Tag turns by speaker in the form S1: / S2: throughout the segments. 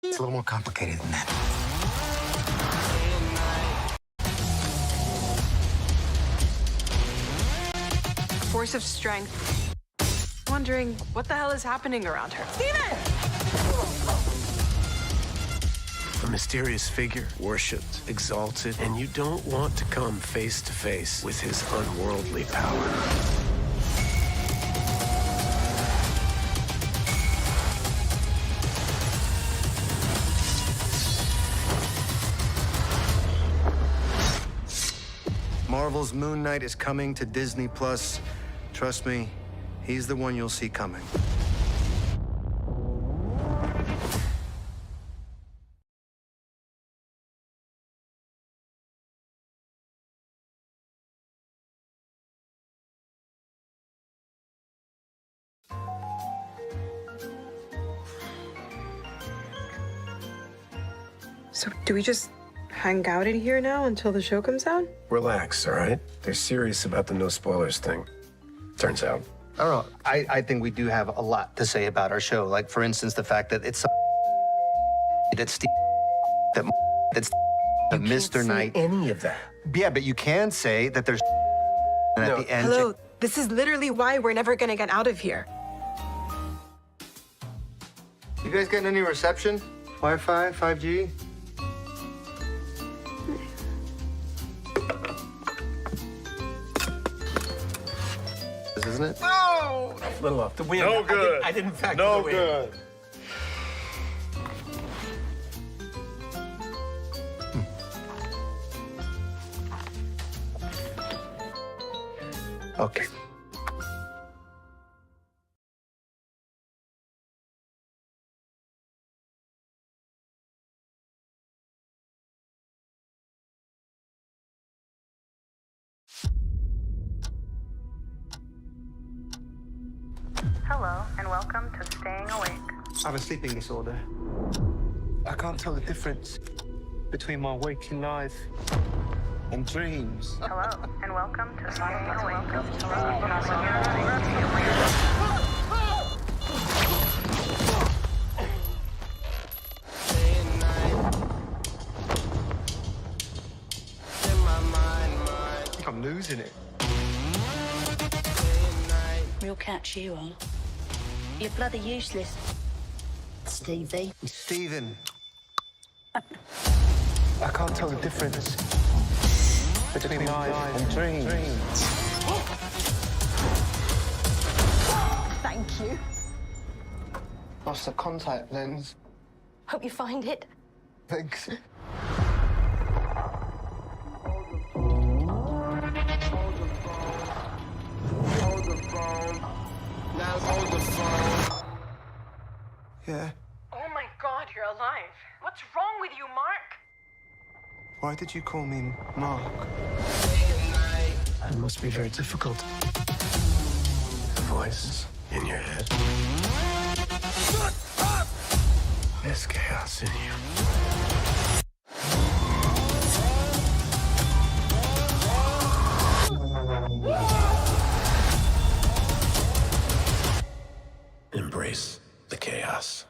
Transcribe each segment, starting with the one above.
S1: It's a little more complicated than that.
S2: Force of strength. Wondering what the hell is happening around her. Steven!
S3: A mysterious figure, worshipped, exalted, and you don't want to come face to face with his unworldly power.
S1: Marvel's Moon Knight is coming to Disney+. Trust me, he's the one you'll see coming.
S2: So do we just hang out in here now until the show comes out?
S3: Relax, all right? They're serious about the no spoilers thing. Turns out.
S1: I don't know. I think we do have a lot to say about our show. Like, for instance, the fact that it's that's Steve, that's Mr. Knight.
S3: Any of that.
S1: Yeah, but you can say that there's and
S3: No.
S1: at the end.
S2: Hello, this is literally why we're never gonna get out of here.
S1: You guys getting any reception? Wi-Fi, 5G? Isn't it?
S3: A little off the wind.
S4: No good.
S3: I didn't factor
S4: No
S3: the wind.
S4: good.
S1: Okay.
S5: Hello, and welcome to Staying Awake.
S6: I have a sleeping disorder. I can't tell the difference between my waking life and dreams.
S5: Hello, and welcome to Staying Awake.
S6: I think I'm losing it.
S7: We'll catch you on. You're bloody useless, Stevie.
S1: Steven.
S6: I can't tell the difference between life and dreams.
S7: Thank you.
S6: Lost the contact lens.
S7: Hope you find it.
S6: Thanks. Yeah.
S2: Oh my god, you're alive. What's wrong with you, Mark?
S6: Why did you call me Mark?
S3: It must be very difficult. The voice in your head. There's chaos in you. Embrace the chaos.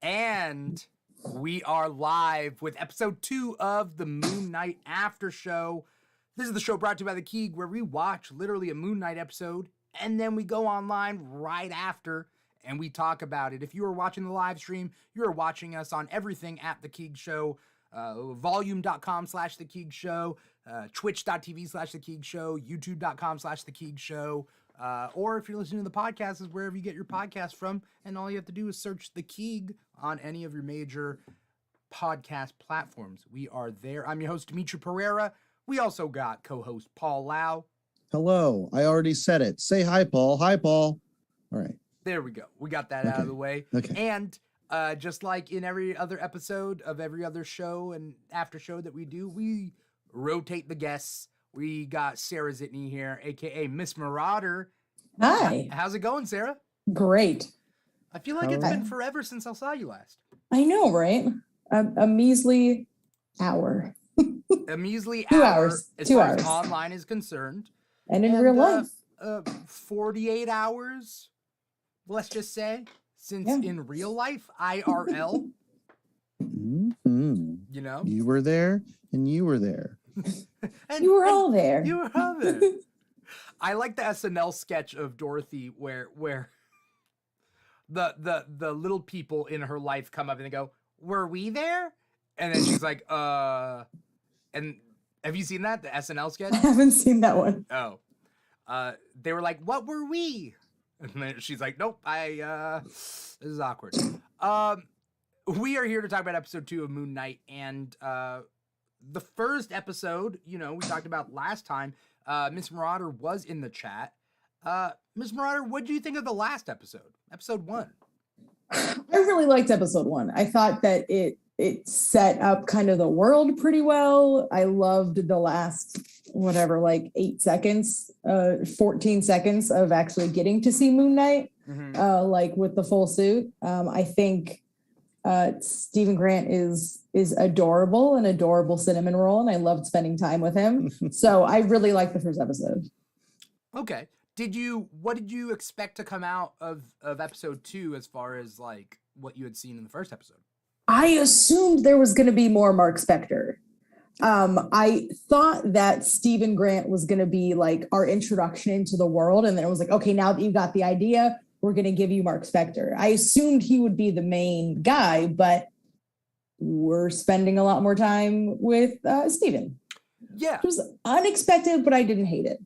S8: And we are live with episode 2 of the Moon Knight Aftershow. This is the show brought to you by The Keeg, where we watch literally a Moon Knight episode, and then we go online right after, and we talk about it. If you are watching the live stream, you are watching us on everything at The Keeg Show. volume.com/The Keeg Show, twitch.tv/The Keeg Show, youtube.com/The Keeg Show, or if you're listening to the podcast, is wherever you get your podcast from, and all you have to do is search The Keeg on any of your major podcast platforms. We are there. I'm your host, Dimitri Pereira. We also got co-host Paul Lau.
S4: Hello. I already said it. Say hi, Paul. Hi, Paul. All right.
S8: There we go. We got that out of the way.
S4: Okay.
S8: And just like in every other episode of every other show and after show that we do, we rotate the guests. We got Sarah Zitney here, aka Miss Marauder.
S9: Hi.
S8: How's it going, Sarah?
S9: Great.
S8: I feel like it's been forever since I saw you last.
S9: I know, right? A measly hour.
S8: A measly
S9: 2
S8: hour
S9: hours.
S8: as
S9: 2
S8: far
S9: hours.
S8: as online is concerned.
S9: And in real life.
S8: 48 hours, let's just say, since
S9: Yeah.
S8: in real life, IRL,
S4: Mm-hmm.
S8: you know?
S4: You were there and you were there.
S8: And,
S9: You were
S8: and
S9: all there.
S8: You were all there. I like the SNL sketch of Dorothy where the little people in her life come up and they go, "Were we there?" And then she's like, and have you seen that, the SNL sketch?
S9: I haven't seen that one.
S8: Oh. They were like, "What were we?" And then she's like, "Nope, this is awkward." We are here to talk about episode 2 of Moon Knight, and the first episode, we talked about last time. Miss Marauder was in the chat. Miss Marauder, what do you think of the last episode? Episode 1.
S9: I really liked episode 1. I thought that it set up kind of the world pretty well. I loved the last, 8 seconds, 14 seconds of actually getting to see Moon Knight, with the full suit. I think Stephen Grant is adorable, an adorable cinnamon roll, and I loved spending time with him. So I really liked the first episode.
S8: Okay. What did you expect to come out of episode 2 as far as what you had seen in the first episode?
S9: I assumed there was going to be more Mark Spector. I thought that Stephen Grant was going to be our introduction into the world. And then it was okay, now that you've got the idea, we're going to give you Mark Spector. I assumed he would be the main guy, but we're spending a lot more time with Stephen.
S8: Yeah.
S9: It was unexpected, but I didn't hate it.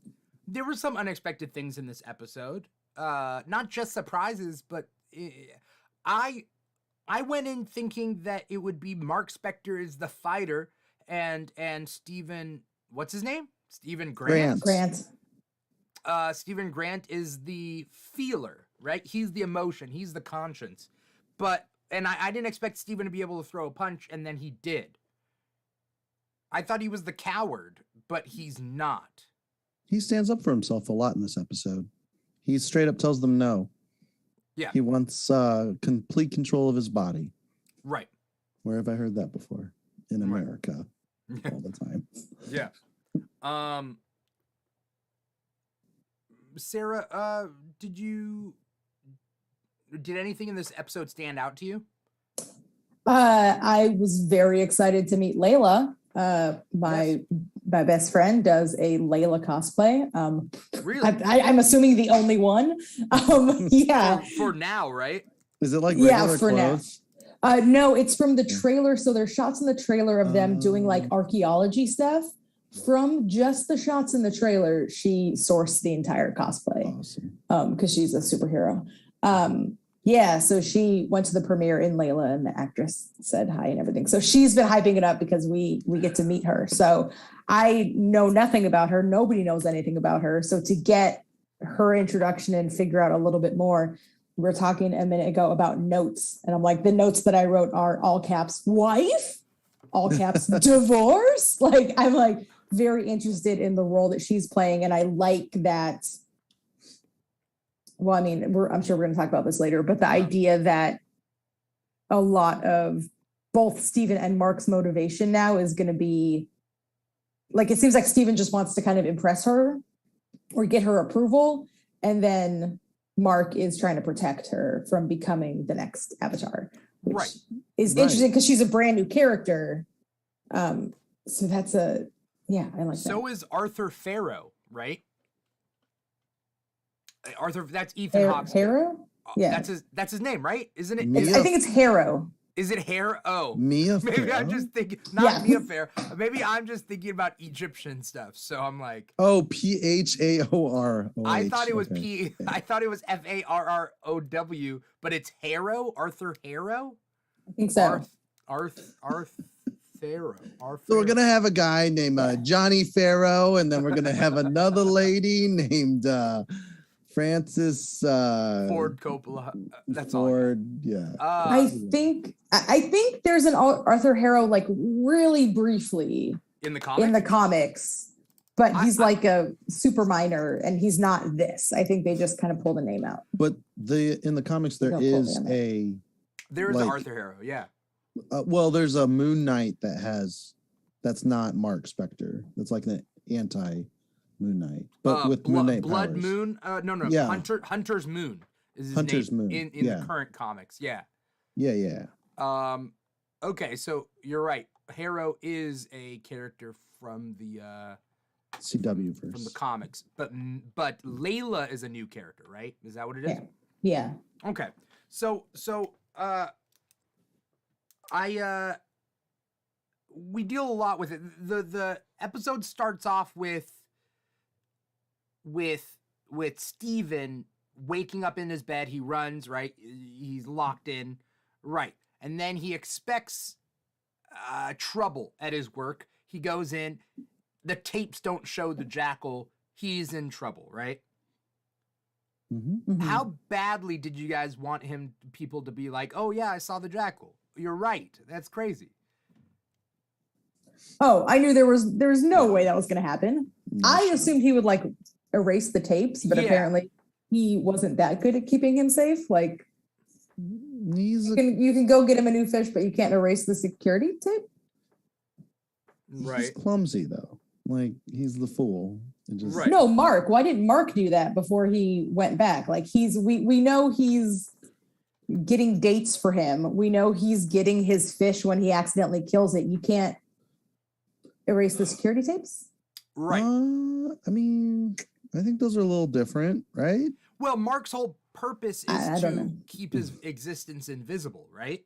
S8: There were some unexpected things in this episode. Not just surprises, but I went in thinking that it would be Mark Spector is the fighter and Stephen, what's his name? Stephen Grant.
S9: Grant.
S8: Stephen Grant is the feeler, right? He's the emotion. He's the conscience. And I didn't expect Stephen to be able to throw a punch, and then he did. I thought he was the coward, but he's not.
S4: He stands up for himself a lot in this episode. He straight up tells them no.
S8: Yeah.
S4: He wants complete control of his body.
S8: Right.
S4: Where have I heard that before? In
S8: Right.
S4: America. All the time.
S8: Yeah. Sarah, did anything in this episode stand out to you?
S9: I was very excited to meet Layla. My best friend does a Layla cosplay.
S8: Really?
S9: I'm assuming the only one. Yeah.
S8: For now, right?
S4: Is it regular
S9: for
S4: clothes?
S9: now. No, it's from the trailer. So there's shots in the trailer of them doing archaeology stuff. From just the shots in the trailer, she sourced the entire cosplay.
S4: Awesome.
S9: Because she's a superhero. Yeah, so she went to the premiere in Layla, and the actress said hi and everything. So she's been hyping it up because we get to meet her. So I know nothing about her. Nobody knows anything about her. So to get her introduction and figure out a little bit more, we were talking a minute ago about notes. And I'm like, the notes that I wrote are all caps wife, all caps divorce. I'm very interested in the role that she's playing. And I like that. Well, I mean, I'm sure we're going to talk about this later, but the idea that a lot of both Stephen and Mark's motivation now is going to be it seems like Stephen just wants to kind of impress her or get her approval. And then Mark is trying to protect her from becoming the next Avatar, which is interesting because she's a brand new character. So that's I like that.
S8: So is Arthur Farrow, right? Arthur, that's Ethan Hawke's.
S9: Harrow? Yeah.
S8: That's his name, right? Isn't it?
S4: Yeah.
S9: I think it's Harrow.
S8: Is it hair? Oh,
S4: Mia
S8: maybe
S4: Farrow?
S8: I'm just thinking, not
S9: Yeah.
S8: Mia Farrow. Maybe I'm just thinking about Egyptian stuff. So I'm like,
S4: Oh, Pharrow.
S8: I thought it was
S4: okay.
S8: I thought it was Farrow, but it's Harrow, Arthur Harrow?
S9: I think so.
S8: Pharaoh.
S4: So we're gonna have a guy named Johnny Farrow, and then we're gonna have another lady named Francis
S8: Ford Coppola. That's all.
S4: Ford. Yeah.
S9: I think there's an Arthur Harrow like really briefly
S8: In the comics?
S9: in the comics, but he's like a super minor, and he's not this. I think they just kind of pull the name out.
S4: But in the comics there
S9: Don't quote me
S4: is
S9: on that.
S8: There is
S4: like-
S8: an Arthur Harrow, yeah.
S4: well, there's a Moon Knight that's not Mark Spector. That's like an anti Moon Knight, but with Moon Knight
S8: Blood
S4: powers.
S8: Moon? No.
S4: Yeah.
S8: Hunter's Moon is his
S4: Hunter's
S8: name
S4: Moon,
S8: in
S4: yeah.
S8: the current comics. Yeah.
S4: Yeah.
S8: Okay, so you're right. Harrow is a character from the
S4: CW
S8: from the
S4: verse.
S8: comics, but Layla is a new character, right? Is that what it is?
S9: Yeah.
S8: Okay. So we deal a lot with it. The episode starts off with Steven waking up in his bed. He runs, right? He's locked in, right? And then he expects trouble at his work. He goes in. The tapes don't show the jackal. He's in trouble, right?
S4: Mm-hmm.
S8: How badly did you guys want people to be like, oh yeah, I saw the jackal? You're right. That's crazy.
S9: Oh, I knew there was no way that was going to happen. I assumed he would like erase the tapes, but
S8: Yeah.
S9: apparently he wasn't that good at keeping him safe. Like
S4: He's
S9: you can go get him a new fish, but you can't erase the security tape.
S4: he's clumsy though. Like he's the fool. And just,
S8: Right.
S9: No, Mark. Why didn't Mark do that before he went back? Like we know he's getting dates for him. We know he's getting his fish when he accidentally kills it. You can't erase the security tapes.
S8: Right.
S4: I mean, I think those are a little different, right?
S8: Well, Mark's whole purpose
S9: I
S8: is
S9: don't
S8: to
S9: know.
S8: keep his existence invisible, right?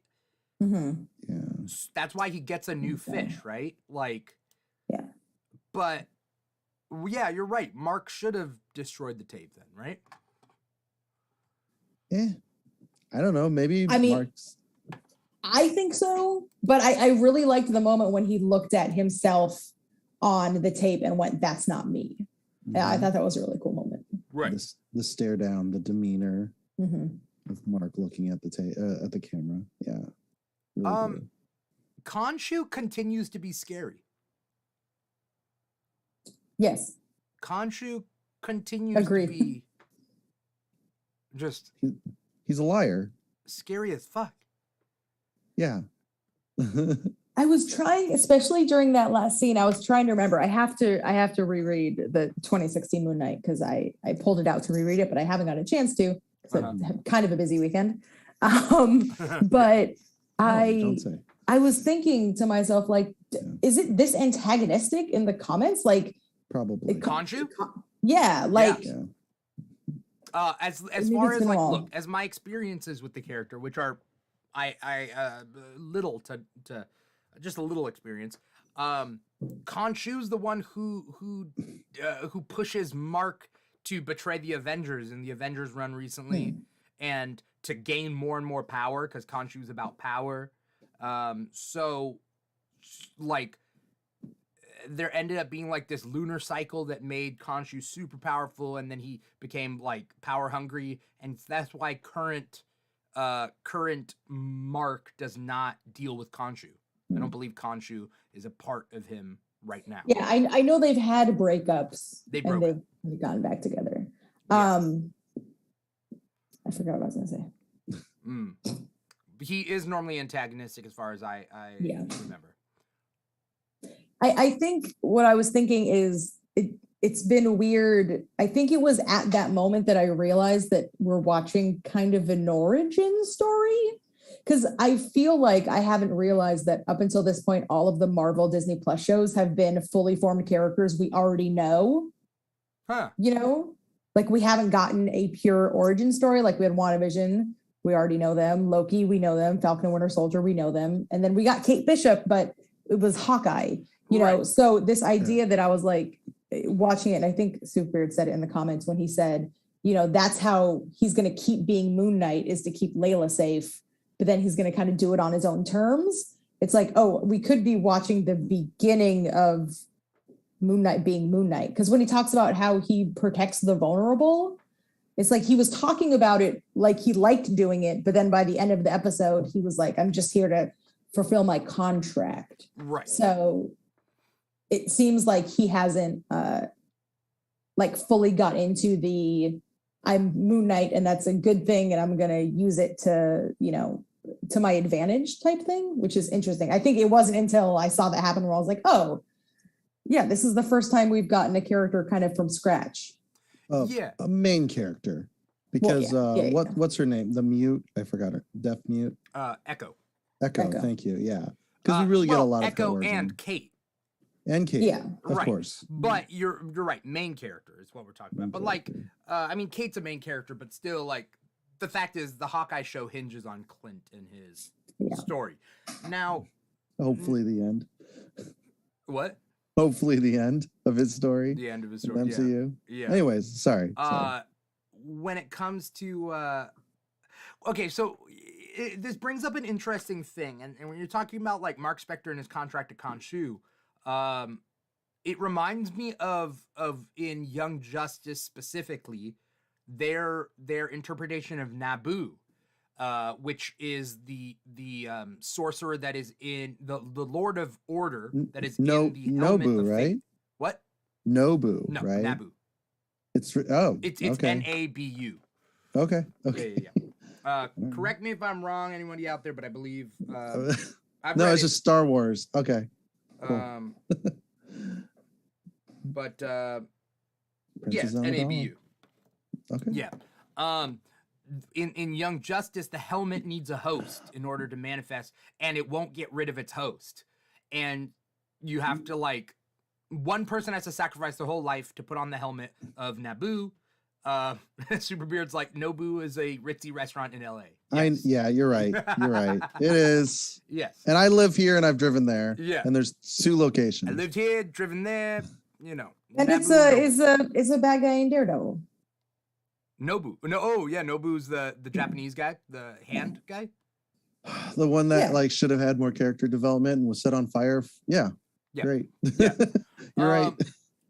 S9: Mm-hmm.
S4: Yeah.
S8: That's why he gets a new fish, right? Like,
S9: Yeah.
S8: But yeah, you're right. Mark should have destroyed the tape then, right?
S4: I don't know. Maybe
S9: I mean,
S4: Mark's.
S9: I think so, but I really liked the moment when he looked at himself on the tape and went, "That's not me." Yeah, I thought that was a really cool moment.
S8: Right.
S4: The stare down, the demeanor
S9: Mm-hmm.
S4: of Mark looking at the camera. Yeah. Really good.
S8: Khonshu continues to be scary.
S9: Yes.
S8: Khonshu continues
S9: Agreed.
S8: to be just
S4: He's a liar.
S8: scary as fuck.
S4: Yeah.
S9: I was trying, especially during that last scene, I was trying to remember. I have to reread the 2016 Moon Knight because I pulled it out to reread it, but I haven't got a chance to. So kind of a busy weekend. But
S4: Don't say.
S9: I was thinking to myself, like, is it this antagonistic in the comments? Like,
S4: Probably.
S8: Khonshu?
S9: yeah, like,
S4: Yeah.
S8: As
S9: Maybe
S8: far
S9: it's
S8: as
S9: been
S8: like,
S9: long.
S8: look, as my experiences with the character, which are little to just a little experience. Khonshu's the one who pushes Mark to betray the Avengers in the Avengers run recently, and to gain more and more power because Khonshu's about power. So, like, there ended up being like this lunar cycle that made Khonshu super powerful, and then he became like power hungry, and that's why current Mark does not deal with Khonshu. I don't believe Khonshu is a part of him right now.
S9: yeah, I know they've had breakups
S8: They
S9: and
S8: broke
S9: they've gotten back together.
S8: Yeah.
S9: I forgot what I was gonna say.
S8: He is normally antagonistic as far as I
S9: Yeah.
S8: remember.
S9: I think what I was thinking is it's been weird. I think it was at that moment that I realized that we're watching kind of an origin story. Because I feel like I haven't realized that up until this point, all of the Marvel Disney Plus shows have been fully formed characters we already know.
S8: Huh.
S9: You know? Like we haven't gotten a pure origin story. Like we had WandaVision, we already know them. Loki, we know them. Falcon and Winter Soldier, we know them. And then we got Kate Bishop, but it was Hawkeye, you know? So this idea that I was like watching it, and I think Superbeard said it in the comments when he said, you know, that's how he's going to keep being Moon Knight, is to keep Layla safe, but then he's going to kind of do it on his own terms. It's like, oh, we could be watching the beginning of Moon Knight being Moon Knight. Because when he talks about how he protects the vulnerable, it's like he was talking about it like he liked doing it, but then by the end of the episode, he was like, I'm just here to fulfill my contract.
S8: Right.
S9: So it seems like he hasn't like fully got into the I'm Moon Knight and that's a good thing and I'm going to use it to, you know, to my advantage type thing, which is interesting. I think it wasn't until I saw that happen where I was like, oh, yeah, this is the first time we've gotten a character kind of from scratch.
S4: A main character. Because what's her name? The mute, I forgot her. Deaf mute.
S8: Echo.
S4: Echo, thank you. Yeah. Because we really get a lot of
S8: Echo and Kate.
S4: And Kate,
S9: yeah,
S4: of course.
S8: But you're right. Main character is what we're talking about. But like, I mean, Kate's a main character, but still, like, the fact is, the Hawkeye show hinges on Clint and his story. Now,
S4: hopefully, the end.
S8: What?
S4: Hopefully, the end of his story.
S8: The end of his story.
S4: MCU.
S8: Yeah.
S4: Anyways, sorry.
S8: When it comes to, okay, so this brings up an interesting thing, and when you're talking about like Mark Spector and his contract to Khonshu. It reminds me of in Young Justice specifically, their interpretation of Naboo, which is the sorcerer that is in the Lord of Order that is in the helmet
S4: Nobu,
S8: of
S4: right?
S8: Fate. What?
S4: Nobu,
S8: No,
S4: right?
S8: Naboo.
S4: It's
S8: okay. Nabu.
S4: Okay.
S8: Yeah. Correct me if I'm wrong, anybody out there, but I believe
S4: no, it's just Star Wars. Okay. Cool.
S8: But yes, NABU.
S4: Okay.
S8: Yeah. In Young Justice, the helmet needs a host in order to manifest, and it won't get rid of its host. And you have to like one person has to sacrifice their whole life to put on the helmet of Naboo. Superbeard's like, Nobu is a ritzy restaurant in LA. Yes.
S4: You're right. You're right. It is.
S8: Yes.
S4: And I live here and I've driven there.
S8: Yeah.
S4: And there's 2 locations.
S8: I lived here, driven there, you know.
S9: And
S8: Naboo,
S9: it's a bad guy in Daredevil.
S8: Nobu. No, oh yeah, Nobu's the Japanese guy, the hand guy.
S4: The one that like should have had more character development and was set on fire. Yeah. Great.
S8: Yeah.
S4: You're right.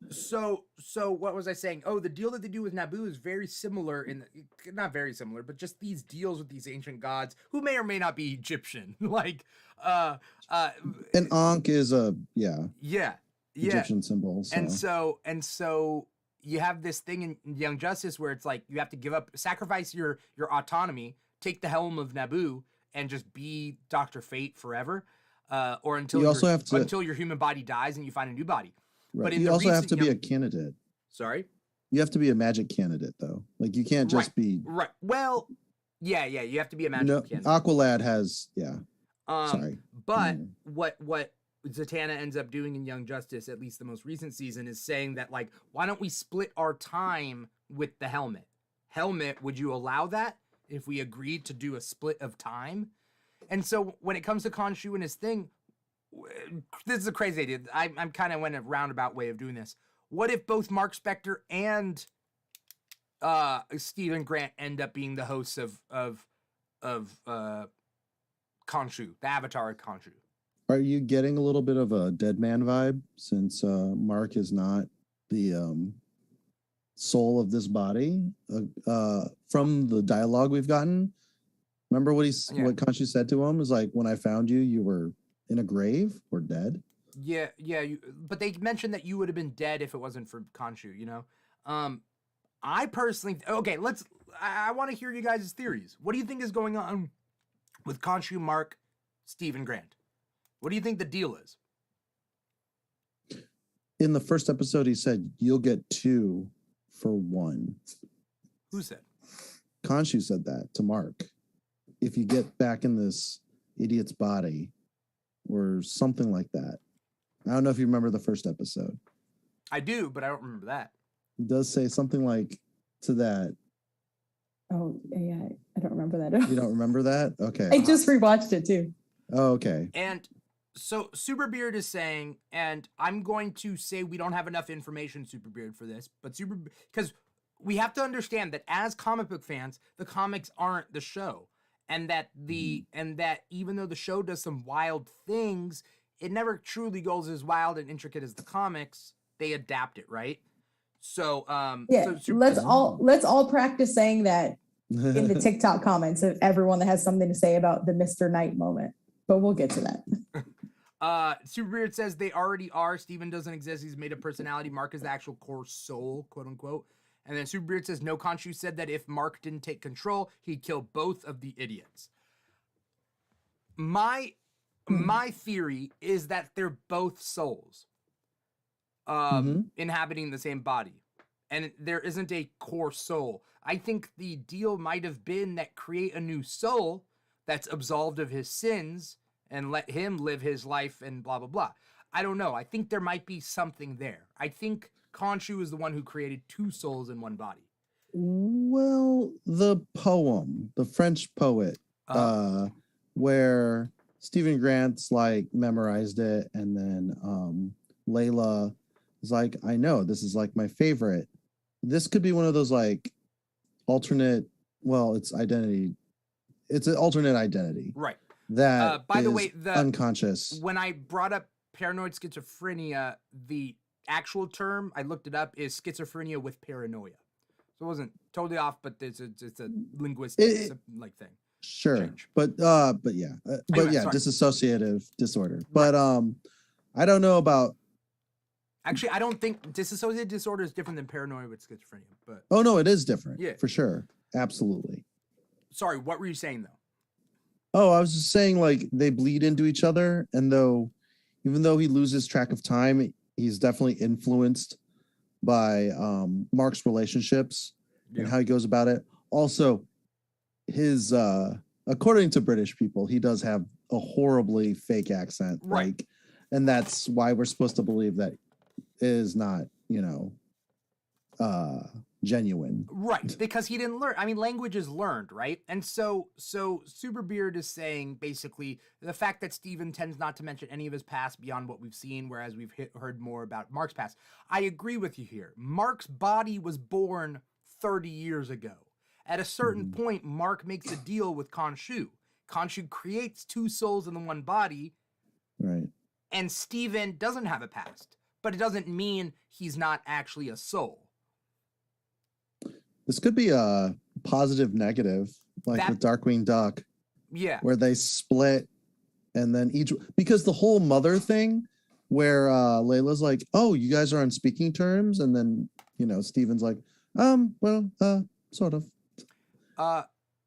S8: So what was I saying? Oh, the deal that they do with Naboo is very similar not very similar, but just these deals with these ancient gods who may or may not be Egyptian. Like
S4: and Ankh is Egyptian symbol. So.
S8: And so you have this thing in Young Justice where it's like you have to sacrifice your autonomy, take the helm of Naboo, and just be Dr. Fate forever, or until until your human body dies and you find a new body.
S4: Right. But you also have to be a candidate.
S8: Sorry?
S4: You have to be a magic candidate, though. Like, you can't just be...
S8: Right. Well, yeah, you have to be a magic candidate.
S4: Aqualad has... Yeah. Sorry.
S8: But what Zatanna ends up doing in Young Justice, at least the most recent season, is saying that, like, why don't we split our time with the helmet? Helmet, would you allow that if we agreed to do a split of time? And so when it comes to Khonshu and his thing... This is a crazy idea. I'm kind of went a roundabout way of doing this. What if both Mark Spector and Stephen Grant end up being the hosts of Khonshu, the Avatar of Khonshu?
S4: Are you getting a little bit of a Dead Man vibe since Mark is not the soul of this body? From the dialogue we've gotten, remember what Khonshu said to him? Is like, when I found you, you were in a grave or dead?
S8: Yeah. But they mentioned that you would have been dead if it wasn't for Khonshu, you know? I personally... Okay, I want to hear you guys' theories. What do you think is going on with Khonshu, Mark, Stephen Grant? What do you think the deal is?
S4: In the first episode, he said, you'll get 2 for 1.
S8: Who said?
S4: Khonshu said that to Mark. If you get back in this idiot's body... or something like that. I don't know if you remember the first episode.
S8: I do, but I don't remember that.
S4: He does say something like to that
S9: Oh, yeah. I don't remember that.
S4: You don't remember that? Okay.
S9: I just rewatched it too.
S4: Oh, okay.
S8: And so Superbeard is saying, and I'm going to say we don't have enough information, Superbeard, for this, but because we have to understand that as comic book fans, the comics aren't the show. And that even though the show does some wild things, it never truly goes as wild and intricate as the comics. They adapt it, right? So
S9: yeah, let's all practice saying that in the TikTok comments of everyone that has something to say about the Mr. Knight moment. But we'll get to that.
S8: Superbeard says they already are. Steven doesn't exist. He's made a personality. Mark is the actual core soul, quote unquote. And then Superbeard says no Khonshu said that if Mark didn't take control, he'd kill both of the idiots. My theory is that they're both souls inhabiting the same body. And there isn't a core soul. I think the deal might have been that create a new soul that's absolved of his sins and let him live his life and blah, blah, blah. I don't know. I think there might be something there. I think Khonshu is the one who created two souls in one body.
S4: Well, the poem, the French poet, where Stephen Grant's like memorized it, and then Layla is like, I know, this is like my favorite. This could be one of those like alternate, well, it's identity. It's an alternate identity.
S8: Right.
S4: That
S8: by the
S4: is
S8: way,
S4: unconscious.
S8: When I brought up paranoid schizophrenia, the actual term, I looked it up, is schizophrenia with paranoia. So it wasn't totally off, but it's a linguistic like thing.
S4: Sure.
S8: Change.
S4: But yeah.
S8: Anyway, sorry.
S4: Dissociative disorder. But I don't know about.
S8: Actually, I don't think dissociative disorder is different than paranoia with schizophrenia. But
S4: oh no, it is different.
S8: Yeah,
S4: for sure, absolutely.
S8: Sorry, what were you saying though?
S4: Oh, I was just saying like they bleed into each other, and even though he loses track of time, he's definitely influenced by Mark's relationships and how he goes about it. Also, his according to British people, he does have a horribly fake accent,
S8: right?
S4: Like, and that's why we're supposed to believe that is not, genuine.
S8: Right, because he didn't learn. I mean, language is learned, right? And so Superbeard is saying basically the fact that Steven tends not to mention any of his past beyond what we've seen, whereas we've heard more about Mark's past. I agree with you here. Mark's body was born 30 years ago. At a certain point, Mark makes a deal with Khonshu. Khonshu creates two souls in the one body.
S4: Right.
S8: And Steven doesn't have a past, but it doesn't mean he's not actually a soul.
S4: This could be a positive negative, like with Darkwing Duck.
S8: Yeah.
S4: Where they split and then because the whole mother thing where Layla's like, oh, you guys are on speaking terms. And then, Steven's like, sort of.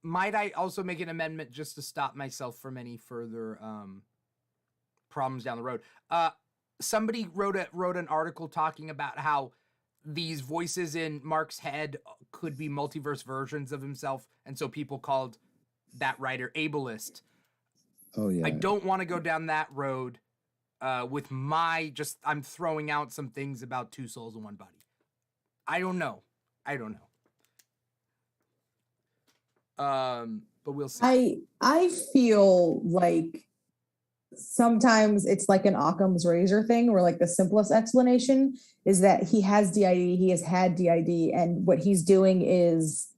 S8: Might I also make an amendment just to stop myself from any further problems down the road? Somebody wrote an article talking about how these voices in Mark's head could be multiverse versions of himself, and so people called that writer ableist.
S4: Oh yeah.
S8: I don't want to go down that road with I'm throwing out some things about two souls in one body. I don't know. But we'll see.
S9: I feel like sometimes it's like an Occam's razor thing where like the simplest explanation is that he has DID, he has had DID, and what he's doing is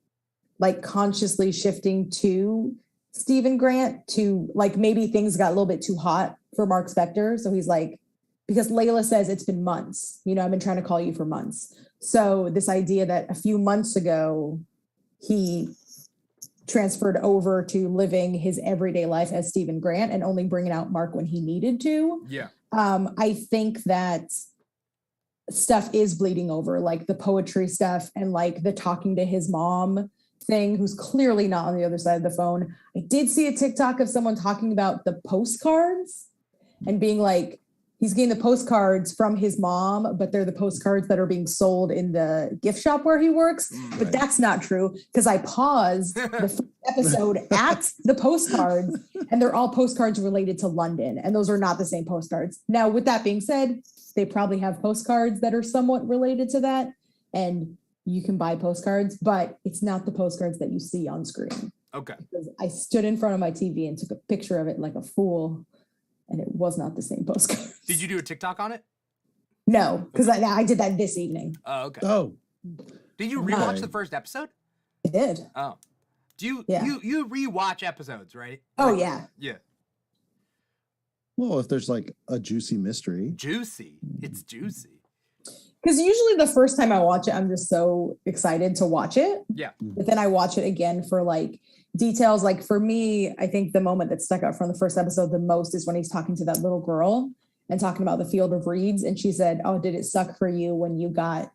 S9: like consciously shifting to Stephen Grant to like maybe things got a little bit too hot for Mark Spector. So he's like, because Layla says it's been months, I've been trying to call you for months. So this idea that a few months ago he transferred over to living his everyday life as Stephen Grant and only bringing out Mark when he needed to.
S8: Yeah.
S9: I think that stuff is bleeding over, like the poetry stuff and like the talking to his mom thing, who's clearly not on the other side of the phone. I did see a TikTok of someone talking about the postcards and being like, he's getting the postcards from his mom, but they're the postcards that are being sold in the gift shop where he works. But that's not true because I paused the first episode at the postcards and they're all postcards related to London. And those are not the same postcards. Now, with that being said, they probably have postcards that are somewhat related to that. And you can buy postcards, but it's not the postcards that you see on screen.
S8: Okay.
S9: Because I stood in front of my TV and took a picture of it like a fool, and it was not the same postcard.
S8: Did you do a TikTok on it?
S9: No, because I did that this evening.
S8: Oh, okay.
S4: Oh,
S8: Did you rewatch the first episode?
S9: I did.
S8: Oh. Do you
S9: Yeah.
S8: you rewatch episodes, right?
S9: Oh, yeah.
S8: Yeah.
S4: well, if there's like a juicy mystery.
S8: Juicy. It's juicy.
S9: Because usually the first time I watch it, I'm just so excited to watch it.
S8: Yeah.
S9: But then I watch it again for like details. Like for me, I think the moment that stuck out from the first episode the most is when he's talking to that little girl and talking about the Field of Reeds. And she said, "Oh, did it suck for you when you got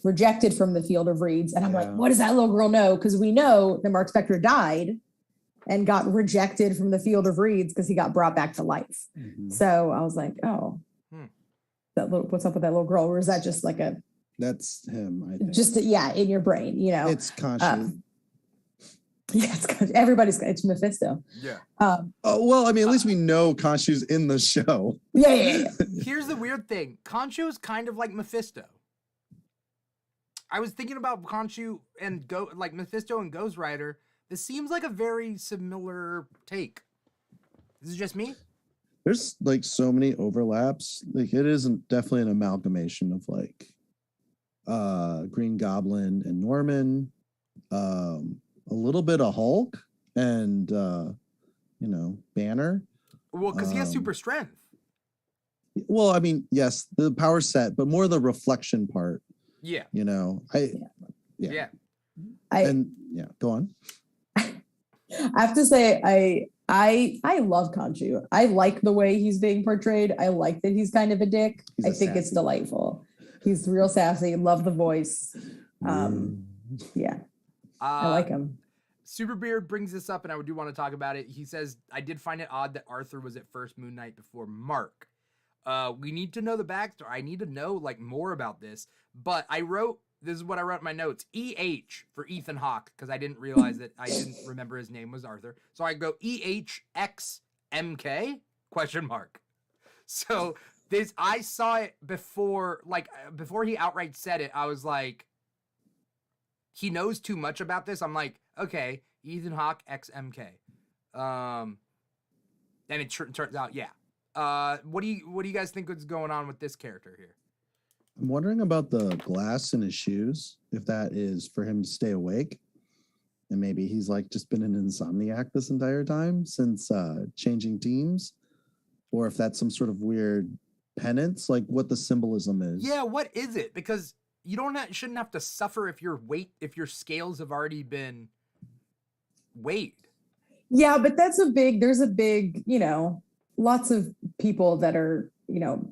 S9: rejected from the Field of Reeds?" And I'm like, what does that little girl know? Because we know that Mark Spector died and got rejected from the Field of Reeds because he got brought back to life.
S4: Mhm.
S9: So I was like, oh, what's up with that little girl? Or is that just like a,
S4: That's him, I think.
S9: just in your brain, you know?
S4: It's conscious.
S9: Yeah, it's Mephisto.
S8: Yeah.
S4: Oh, well, I mean, at least we know Khonshu's in the show.
S9: Yeah.
S8: Here's the weird thing. Khonshu is kind of like Mephisto. I was thinking about Khonshu and Mephisto and Ghost Rider. This seems like a very similar take. This is just me?
S4: There's like so many overlaps. Like it isn't definitely an amalgamation of like Green Goblin and Norman, a little bit of Hulk and Banner.
S8: Well, because he has super strength.
S4: Well, I mean, yes, the power set, but more the reflection part.
S8: Yeah.
S4: Yeah.
S9: I
S4: go on.
S9: I have to say, I love Khonshu. I like the way he's being portrayed. I like that he's kind of a dick. I think it's delightful. He's real sassy. Love the voice. Yeah. I like him.
S8: Superbeard brings this up, and I do want to talk about it. He says, I did find it odd that Arthur was at first Moon Knight before Mark. We need to know the backstory. I need to know more about this. But this is what I wrote in my notes. EH for Ethan Hawke, because I didn't realize that I didn't remember his name was Arthur. So I go EHXMK ? So I saw it before he outright said it. I was like, he knows too much about this. I'm like, okay, Ethan Hawke XMK. And it turns out, yeah. What do you guys think is going on with this character here?
S4: I'm wondering about the glass in his shoes, if that is for him to stay awake. And maybe he's like just been an insomniac this entire time since changing teams. Or if that's some sort of weird penance, like what the symbolism is.
S8: Yeah, what is it? Because you shouldn't have to suffer if your scales have already been weighed.
S9: Yeah, but there's a big, lots of people that are,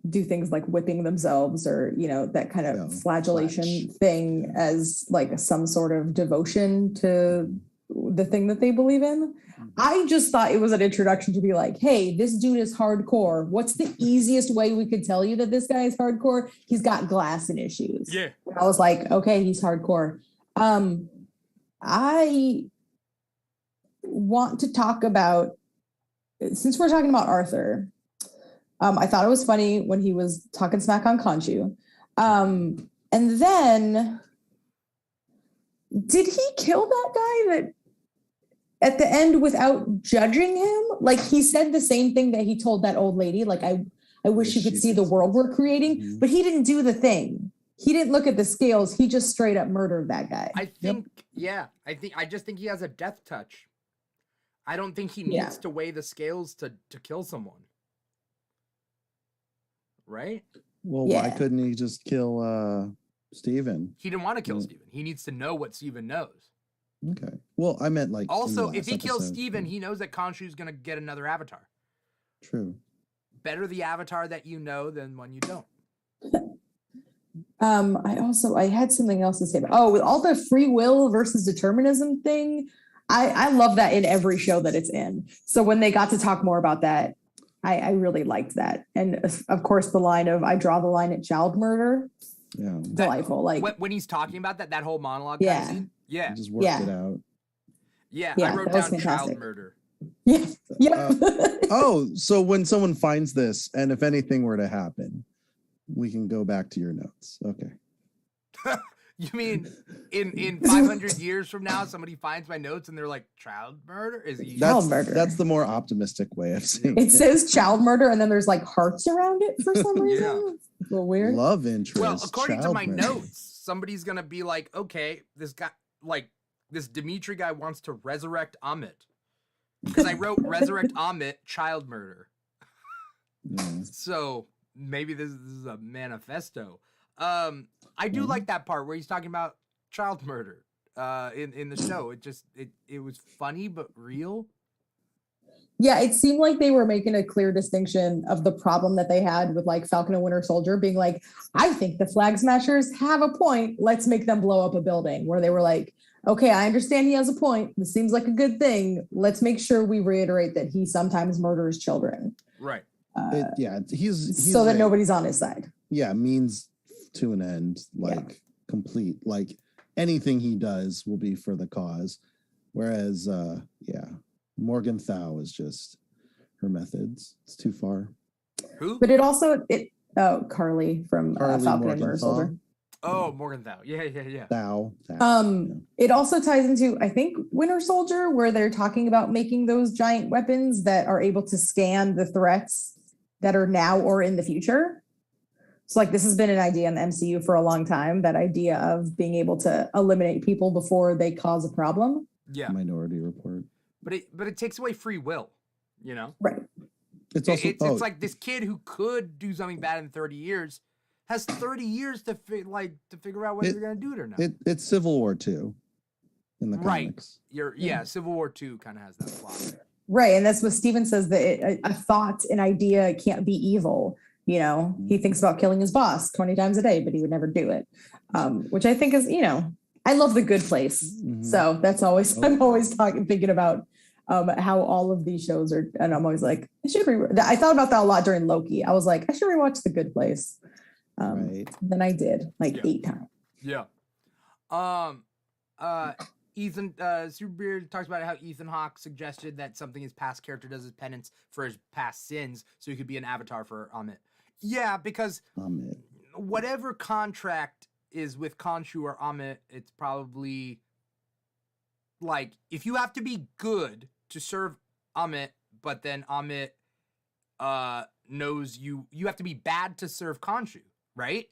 S9: do things like whipping themselves or, that kind of flagellation thing as like some sort of devotion to the thing that they believe in. I just thought it was an introduction to be like, hey, this dude is hardcore. What's the easiest way we could tell you that this guy is hardcore? He's got glass in his shoes.
S8: Yeah.
S9: I was like, okay, he's hardcore. I want to talk about, since we're talking about Arthur, I thought it was funny when he was talking smack on Khonshu. And then, did he kill that guy that at the end without judging him? Like he said the same thing that he told that old lady, like, I wish you could see the world we're creating, but he didn't do the thing. He didn't look at the scales. He just straight up murdered that guy.
S8: I just think he has a death touch. I don't think he needs to weigh the scales to kill someone. Right?
S4: Well, why couldn't he just kill Steven?
S8: He didn't want to kill Steven. He needs to know what Steven knows.
S4: Okay. Well, I meant like.
S8: Also, if he kills Steven, he knows that Khonshu's going to get another avatar.
S4: True.
S8: Better the avatar that you know than one you don't.
S9: I had something else to say about, with all the free will versus determinism thing. I love that in every show that it's in. So when they got to talk more about that, I really liked that. And of course, the line of, I draw the line at child murder.
S4: Yeah.
S9: Delightful. Like
S8: when he's talking about that whole monologue.
S9: Yeah.
S8: Kind of scene, yeah.
S4: He just worked it out.
S8: Yeah.
S9: Yeah,
S8: I wrote
S9: that was
S8: down
S9: fantastic.
S8: child murder.
S9: Yeah. Yeah.
S4: So when someone finds this, and if anything were to happen, we can go back to your notes. Okay.
S8: You mean in 500 years from now, somebody finds my notes and they're like, child murder? Is he?
S9: Child murder.
S4: That's the more optimistic way of saying
S9: It says child murder, and then there's like hearts around it for some reason.
S8: Yeah.
S9: It's a little weird.
S4: Love interest.
S8: Well, according to
S4: child
S8: my
S4: murder.
S8: notes, somebody's gonna be like, okay, this guy, like this Dimitri guy wants to resurrect Amit. Because I wrote resurrect Amit, child murder.
S4: Yeah.
S8: So maybe this is a manifesto. I do like that part where he's talking about child murder in the show. It was funny but real.
S9: Yeah, it seemed like they were making a clear distinction of the problem that they had with like Falcon and Winter Soldier being like, I think the Flag Smashers have a point. Let's make them blow up a building. Where they were like, okay, I understand he has a point. This seems like a good thing. Let's make sure we reiterate that he sometimes murders children.
S8: Right.
S4: He's
S9: so that nobody's on his side.
S4: Yeah, means to an end, like complete. Like anything he does will be for the cause. Whereas, Morgan Thau is just her methods. It's too far.
S8: Who?
S9: But Carly from Falcon and Winter Soldier.
S8: Oh, Morgan Thau. Yeah.
S4: Thau.
S9: It also ties into, I think, Winter Soldier, where they're talking about making those giant weapons that are able to scan the threats that are now or in the future. So like this has been an idea in the MCU for a long time, that idea of being able to eliminate people before they cause a problem.
S8: Yeah.
S4: Minority Report.
S8: But it takes away free will, you know?
S9: Right.
S4: It's also
S8: it's like this kid who could do something bad in 30 years has 30 years to figure out whether they're going to do it or not.
S4: It's Civil War II in the comics.
S8: Civil War II kind of has that plot.
S9: Right. And that's what Steven says, that a thought, an idea can't be evil. You know, he thinks about killing his boss 20 times a day, but he would never do it. Which I think is, I love The Good Place.
S4: Mhm.
S9: So that's always, I'm always thinking about how all of these shows are, and I'm always like, I thought about that a lot during Loki. I was like, I should rewatch The Good Place.
S4: Right.
S9: Then I did 8 times.
S8: Yeah. Ethan Superbeard talks about how Ethan Hawke suggested that something his past character does as penance for his past sins, so he could be an avatar for Amit. Yeah, because whatever contract is with Khonshu or Amit, it's probably like if you have to be good to serve Amit, but then Amit knows you have to be bad to serve Khonshu, right?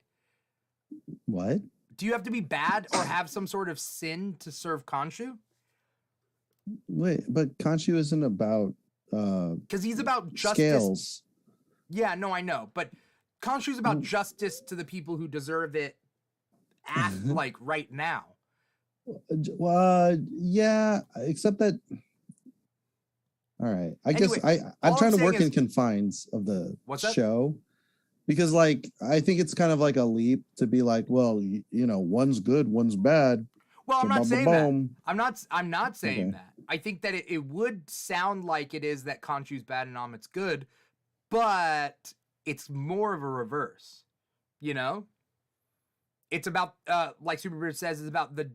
S4: What?
S8: Do you have to be bad or have some sort of sin to serve Khonshu?
S4: Wait, but Khonshu isn't about
S8: because he's about justice.
S4: Scales.
S8: Yeah, no, I know, but Khonshu's about justice to the people who deserve it at like right now.
S4: Yeah, except that. All right,
S8: Anyway,
S4: guess I'm
S8: all
S4: trying
S8: I'm
S4: to work
S8: saying
S4: in confines of the
S8: What's that?
S4: show, because like I think it's kind of like a leap to be like, well, one's good, one's bad.
S8: Well, I'm not saying that.
S4: Ba-ba-boom.
S8: I'm not saying
S4: Okay.
S8: that. I think that it would sound like it is that Khonshu's bad and Amit's good, but it's more of a reverse. You know? It's about like Superbeard says, it's about the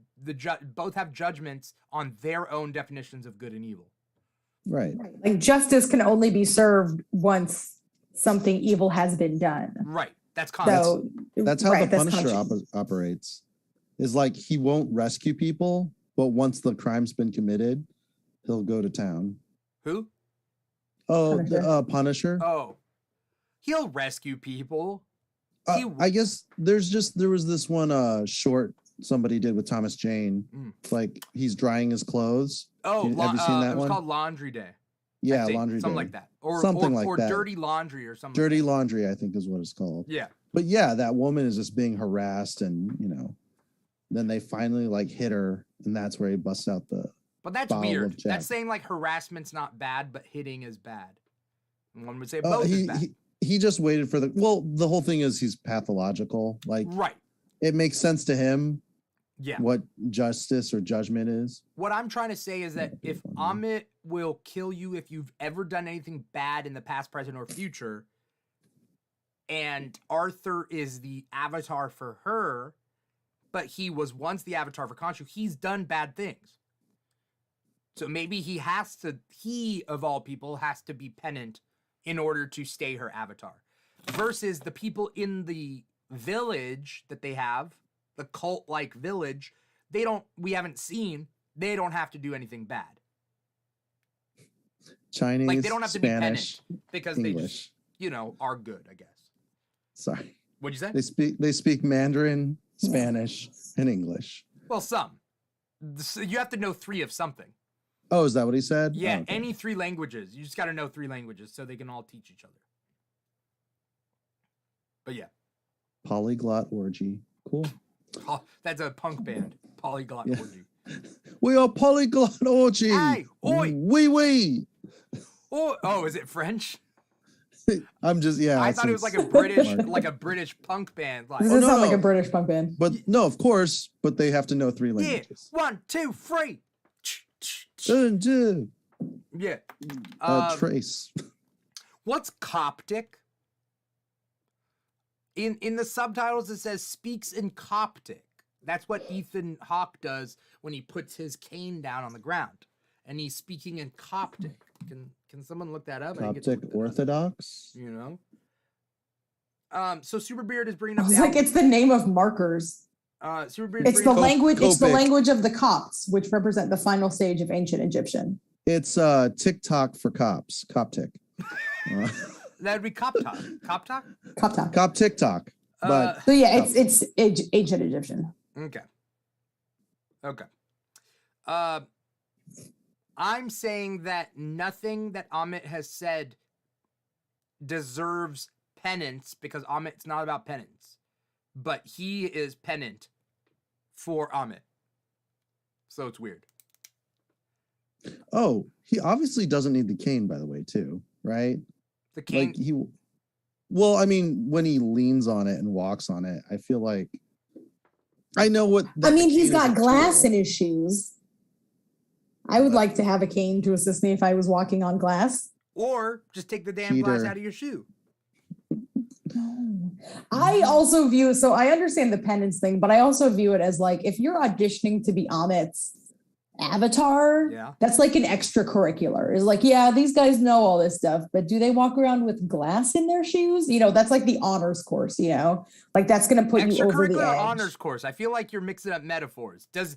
S8: both have judgments on their own definitions of good and evil.
S4: Right.
S9: Like justice can only be served once something evil has been done.
S8: Right. That's Khonshu.
S9: So
S4: That's how
S9: right,
S4: the
S9: that's
S4: Punisher
S9: Khonshu.
S4: operates. Is like he won't rescue people, but once the crime's been committed, he'll go to town.
S8: Who?
S4: Oh,
S9: Punisher.
S4: the Punisher.
S8: Oh. He'll rescue people.
S4: I guess there was this one short somebody did with Thomas Jane. Like he's drying his clothes.
S8: Oh,
S4: have you seen that
S8: it was
S4: one?
S8: called Laundry Day.
S4: Yeah,
S8: I think.
S4: Laundry
S8: something
S4: Day.
S8: like that, or
S4: Something like
S8: or
S4: that.
S8: Dirty Laundry or something.
S4: Dirty
S8: like that.
S4: Laundry, I think is what it's called.
S8: Yeah.
S4: But yeah, that woman is just being harassed, and then they finally like hit her, and that's where he busts out the.
S8: But that's
S4: bottle
S8: weird.
S4: of Jack.
S8: That's saying like harassment's not bad, but hitting is bad. And one would say both is bad.
S4: He just waited for the whole thing is he's pathological. Like
S8: Right.
S4: it makes sense to him
S8: Yeah.
S4: what justice or judgment is.
S8: What I'm trying to say is that if Amit will kill you if you've ever done anything bad in the past, present, or future, and Arthur is the avatar for her, but he was once the avatar for Khonshu, he's done bad things. So maybe he of all people has to be penitent in order to stay her avatar. Versus the people in the village that they have, the cult-like village, we haven't seen, they don't have to do anything bad.
S4: Chinese,
S8: Like, they don't have to
S4: Spanish,
S8: be penitent because
S4: English.
S8: they just, are good, I guess.
S4: Sorry.
S8: What'd you say?
S4: They speak Mandarin, Spanish, and English.
S8: Well, some. So you have to know 3 of something.
S4: Oh, is that what he said?
S8: Yeah,
S4: Oh, okay.
S8: any 3 languages. You just got to know 3 languages so they can all teach each other. But yeah.
S4: Polyglot orgy. Cool.
S8: That's a punk band. Polyglot
S4: Yeah.
S8: orgy.
S4: We are polyglot orgy.
S8: Hey, oi.
S4: Oui.
S8: Oh, is it French?
S4: I'm just
S8: I thought it was like a British punk band. Like,
S9: This does sound like a British punk band.
S4: But no, of course. But they have to know 3
S8: yeah,
S4: languages.
S8: 1, 2, 3. Yeah.
S4: Trace.
S8: What's Coptic? In the subtitles, it says speaks in Coptic. That's what Ethan Hawke does when he puts his cane down on the ground, and he's speaking in Coptic. Can someone look that up? I didn't get to
S4: Coptic
S8: look that up.
S4: Orthodox.
S8: So Superbeard is bringing
S9: I
S8: up
S9: was
S8: the
S9: like, it's the name of markers.
S8: Superbeard.
S9: It's the language. It's the
S4: Copic.
S9: language of the Copts, which represent the final stage of ancient Egyptian.
S4: It's TikTok for cops. Coptic.
S8: That'd be Coptok. Coptok.
S9: Copta.
S4: Cop TikTok. But
S9: So yeah, it's ancient Egyptian.
S8: Okay. I'm saying that nothing that Amit has said deserves penance because Amit's not about penance, but he is penitent for Amit. So it's weird.
S4: oh, he obviously doesn't need the cane, by the way, too, right?
S8: The king.
S4: Like well, I mean, when he leans on it and walks on it, I feel like I know what.
S9: I mean, he's
S4: the cane is
S9: got
S4: a
S9: glass
S4: tool.
S9: in his shoes. I would like to have a cane to assist me if I was walking on glass.
S8: Or just take the damn glass
S4: Cheater.
S8: out of your shoe.
S9: I also view, so I understand the penance thing, but I also view it as like, if you're auditioning to be Amit's avatar,
S8: Yeah.
S9: that's like an extracurricular. It's like, yeah, these guys know all this stuff, but do they walk around with glass in their shoes? That's like the honors course, like that's going to put you over the
S8: Extracurricular
S9: edge.
S8: honors course. I feel like you're mixing up metaphors. Does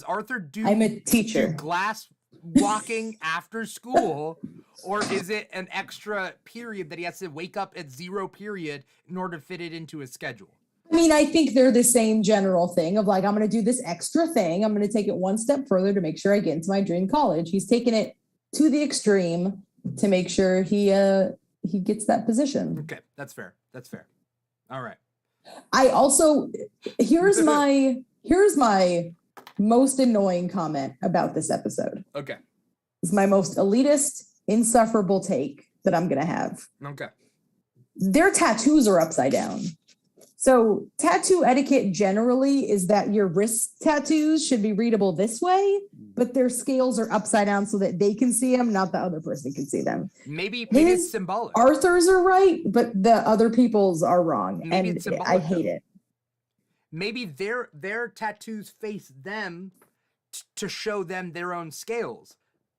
S8: Arthur do
S9: I'm a teacher.
S8: do glass walking after school, or is it an extra period that he has to wake up at 0 period in order to fit it into his schedule?
S9: I mean, I think they're the same general thing of like, I'm going to do this extra thing. I'm going to take it one step further to make sure I get into my dream college. He's taken it to the extreme to make sure he gets that position.
S8: Okay, that's fair. All right.
S9: I also, here's my most annoying comment about this episode.
S8: Okay.
S9: It's my most elitist, insufferable take that I'm going to have.
S8: Okay.
S9: Their tattoos are upside down. So tattoo etiquette generally is that your wrist tattoos should be readable this way, but their scales are upside down so that they can see them, not the other person can see them.
S8: Maybe it's
S9: His
S8: symbolic.
S9: Arthur's are right, but the other people's are wrong.
S8: Maybe
S9: and
S8: it's symbolic,
S9: I hate it.
S8: Maybe their tattoos face them to show them their own scales,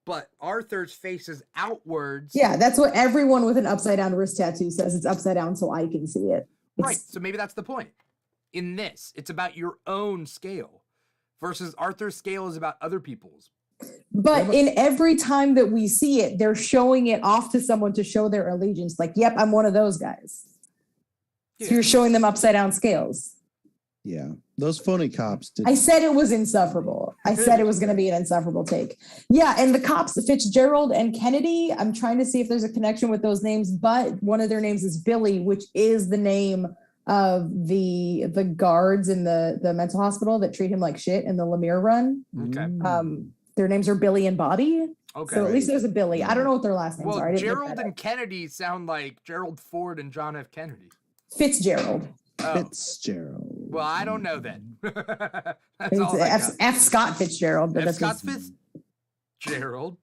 S8: but Arthur's faces outwards.
S9: Yeah, that's what everyone with an upside down wrist tattoo says. It's upside down so I can see it.
S8: Right. So maybe that's the point. In this, it's about your own scale versus Arthur's scale is about other people's.
S9: But in every time that we see it, they're showing it off to someone to show their allegiance. Like, yep, I'm one of those guys.
S8: Yeah.
S9: So you're showing them upside down scales.
S4: Yeah, those phony cops did.
S9: I said it was insufferable. I said it was going to be an insufferable take. Yeah, and the cops, Fitzgerald and Kennedy, I'm trying to see if there's a connection with those names, but one of their names is Billy, which is the name of the guards in the mental hospital that treat him like shit in the Lemire run.
S8: Okay.
S9: Their names are Billy and Bobby.
S8: Okay.
S9: So at least there's a Billy. I don't know what their last names
S8: Well,
S9: are. I didn't look
S8: Gerald
S9: that
S8: and
S9: up.
S8: Kennedy sound like Gerald Ford and John F. Kennedy.
S9: Fitzgerald.
S8: Oh.
S4: Fitzgerald.
S8: Well, I don't know then. That's
S9: It's
S8: all I got.
S9: F. Scott Fitzgerald. But
S8: F.
S9: that's
S8: Scott
S9: his-
S8: Fitzgerald.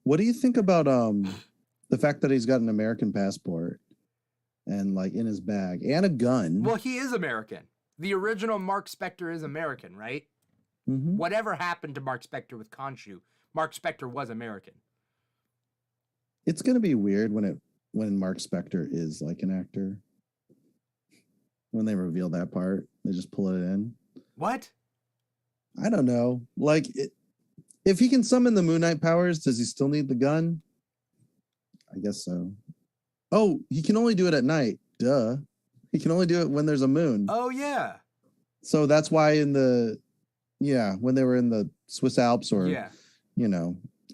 S4: What do you think about the fact that he's got an American passport and like in his bag and a gun?
S8: Well, he is American. The original Mark Spector is American, right?
S4: Mhm.
S8: Whatever happened to Mark Spector with Khonshu, Mark Spector was American.
S4: It's gonna be weird when Mark Spector is like an actor. when they reveal that part. They just pull it in.
S8: What?
S4: I don't know. Like, if he can summon the Moon Knight powers, does he still need the gun? I guess so. Oh, he can only do it at night. Duh. He can only do it when there's a moon.
S8: Oh, yeah.
S4: So that's why when they were in the Swiss Alps or,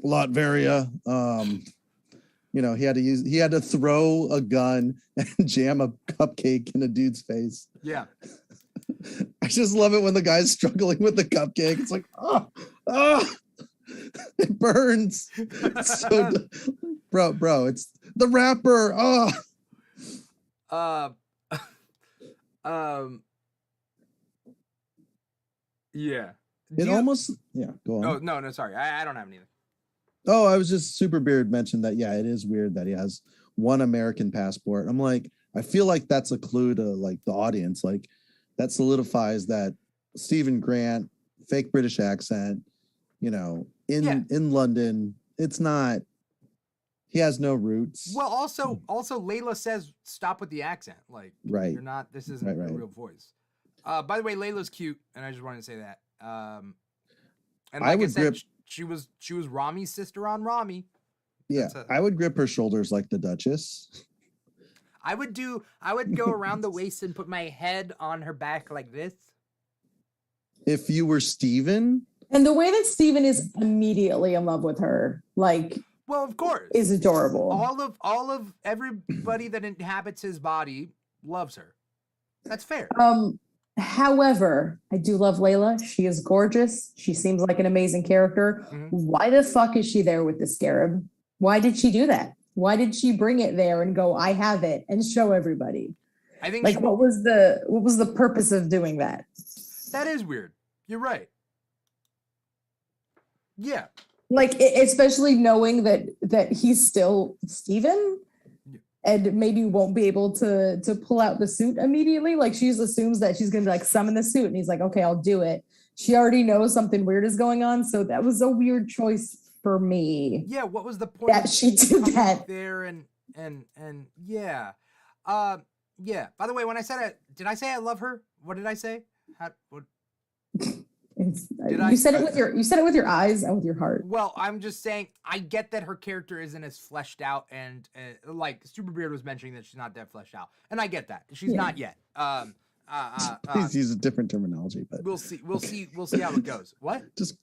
S4: Latveria, he had to throw a gun and jam a cupcake in a dude's face.
S8: Yeah.
S4: I just love it when the guy's struggling with the cupcake. It's like, it burns. It's so, bro, it's the wrapper.
S8: Yeah.
S4: Go on.
S8: Oh, no, sorry. I don't have anything.
S4: Oh, I was just Superbeard mentioned that, it is weird that he has one American passport. I'm like, I feel like that's a clue to like the audience. Like that solidifies that Stephen Grant, fake British accent, in London, it's not, he has no roots.
S8: Well, also Layla says stop with the accent. Like,
S4: right.
S8: You're not, this isn't a real voice. By the way, Layla's cute, and I just wanted to say that. And like I said, she was Rami's sister on Rami.
S4: Yeah, I would grip her shoulders like the Duchess.
S8: I would go around the waist and put my head on her back like this.
S4: If you were Steven.
S9: And the way that Steven is immediately in love with her, like,
S8: well, of course,
S9: is adorable.
S8: All of everybody that inhabits his body loves her. That's fair.
S9: However, I do love Layla. She is gorgeous. She seems like an amazing character. Mm-hmm. Why the fuck is she there with the scarab? Why did she do that? Why did she bring it there and go, I have it, and show everybody?
S8: I think
S9: what was the purpose of doing that?
S8: That is weird. You're right. Yeah.
S9: Like, especially knowing that he's still Steven and maybe won't be able to pull out the suit immediately. Like, she just assumes that she's going to be like, summon the suit. And he's like, okay, I'll do it. She already knows something weird is going on. So that was a weird choice for me.
S8: Yeah. What was the point
S9: that she did that
S8: there? And yeah. Yeah. By the way, when I said did I say I love her? What did I say?
S9: You said it with your eyes and with your heart.
S8: Well, I'm just saying, I get that her character isn't as fleshed out, and like Superbeard was mentioning that she's not that fleshed out, and I get that she's not yet.
S4: Please use a different terminology, but
S8: we'll see how it goes. What?
S4: Just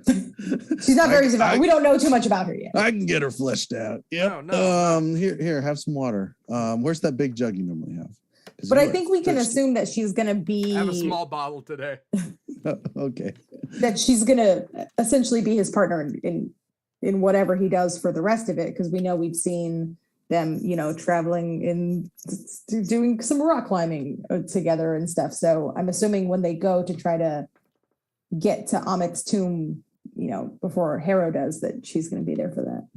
S9: she's not very developed. We don't know too much about her yet.
S4: I can get her fleshed out. Yeah.
S8: No.
S4: Here, have some water. Where's that big jug you normally have?
S9: But I think we can assume that she's going to be...
S8: I have a small bottle today.
S4: Okay.
S9: That she's going to essentially be his partner in whatever he does for the rest of it, because we know we've seen them, traveling in, doing some rock climbing together and stuff. So I'm assuming when they go to try to get to Amit's tomb, before Harrow does, that she's going to be there for that.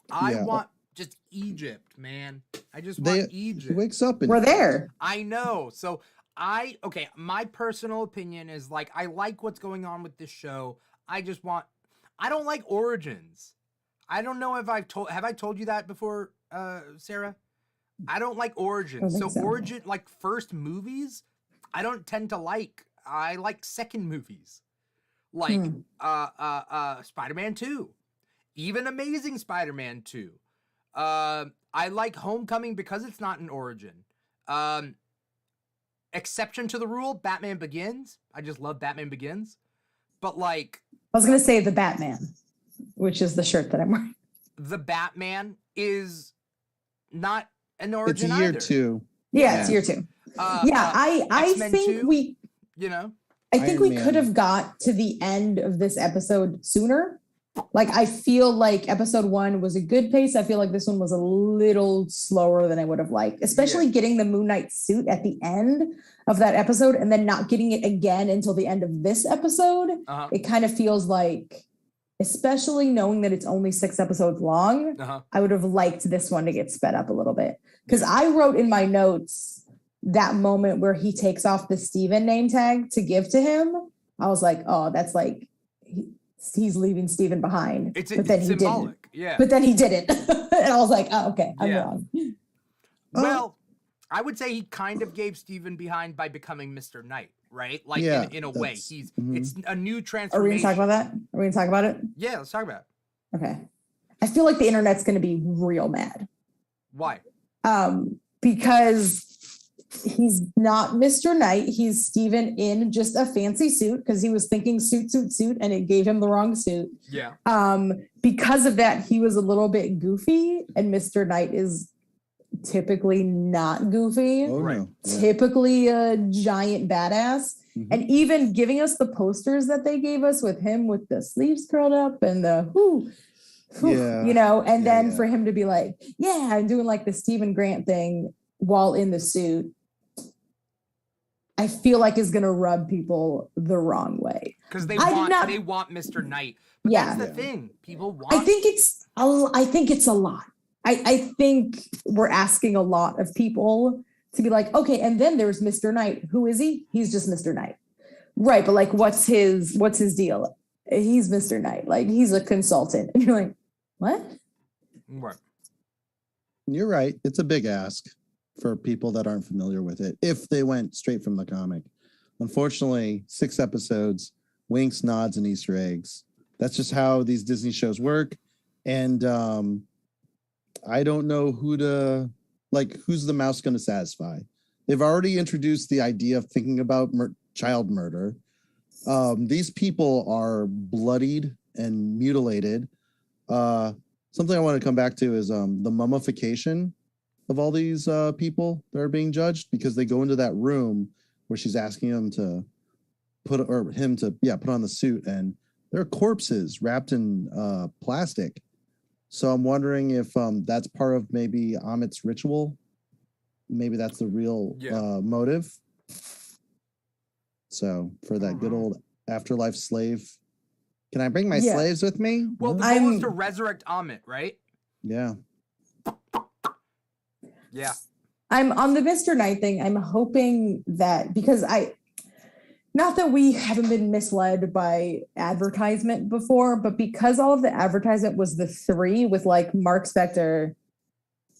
S8: I want just Egypt, man. I just want Egypt.
S4: He wakes up and
S9: we're there.
S8: I know. So my personal opinion is like, I like what's going on with this show. I don't like origins. I don't know if have I told you that before, Sarah? I don't like origins. So origin, like first movies, I don't tend to like. I like second movies. Like Spider-Man 2. Even Amazing Spider-Man 2. I like Homecoming because it's not an origin. Exception to the rule, Batman Begins. I just love Batman Begins. But like...
S9: I was going to say The Batman, which is the shirt that I'm wearing.
S8: The Batman is not an origin
S4: either.
S8: It's
S4: year 2.
S9: Yeah, it's year 2. I think
S8: 2,
S9: we... I think we could have got to the end of this episode sooner. Like, I feel like episode 1 was a good pace. I feel like this one was a little slower than I would have liked, especially getting the Moon Knight suit at the end of that episode and then not getting it again until the end of this episode. It kind of feels like, especially knowing that it's only 6 episodes long, I would have liked this one to get sped up a little bit. Because I wrote in my notes that moment where he takes off the Steven name tag to give to him. I was like, oh, that's like... he's leaving Steven behind. But then he didn't.
S8: Yeah.
S9: But then he didn't. And I was like, oh, okay, I'm wrong.
S8: Well, I would say he kind of gave Steven behind by becoming Mr. Knight, right? Like
S4: Yeah,
S8: in a way,
S4: that's-
S8: it's a new
S9: Are
S8: transformation.
S9: we gonna talk about that? Are we gonna talk about it?
S8: Yeah, let's talk about it.
S9: Okay. I feel like the internet's gonna be real mad.
S8: Why?
S9: Because he's not Mr. Knight. He's Steven in just a fancy suit because he was thinking suit, and it gave him the wrong suit.
S8: Yeah.
S9: Because of that, he was a little bit goofy, and Mr. Knight is typically not goofy.
S4: Oh,
S8: Right.
S4: no. Yeah.
S9: Typically a giant badass.
S4: Mhm.
S9: And even giving us the posters that they gave us with him with the sleeves curled up and the
S4: Yeah.
S9: you know, and
S4: Yeah,
S9: then
S4: yeah.
S9: for him to be like, yeah, I'm doing like the Stephen Grant thing while in the suit, I feel like is gonna rub people the wrong way.
S8: Because they
S9: I did not-
S8: want Mr. Knight. But
S9: Yeah.
S8: that's the thing. People want.
S9: I think it's a lot. I think we're asking a lot of people to be like, okay, and then there's Mr. Knight. Who is he? He's just Mr. Knight. Right, but like what's his deal? He's Mr. Knight. Like he's a consultant. And you're like, what?
S8: Right.
S4: You're right. It's a big ask for people that aren't familiar with it if they went straight from the comic. Unfortunately, 6 episodes, winks, nods, and Easter eggs. That's just how these Disney shows work. And I don't know who's the mouse going to satisfy. They've already introduced the idea of thinking about child murder. These people are bloodied and mutilated. Something I want to come back to is the mummification of all these people that are being judged, because they go into that room where she's asking him to put on the suit, and there are corpses wrapped in plastic. So I'm wondering if that's part of maybe Amit's ritual. Maybe that's the real motive. So for that good old afterlife slave, can I bring my slaves with me?
S8: Well, the goal is to resurrect Amit, right?
S4: Yeah.
S8: Yeah.
S9: I'm on the Mr. Knight thing. I'm hoping that because not that we haven't been misled by advertisement before, but because all of the advertisement was the 3 with like Mark Spector,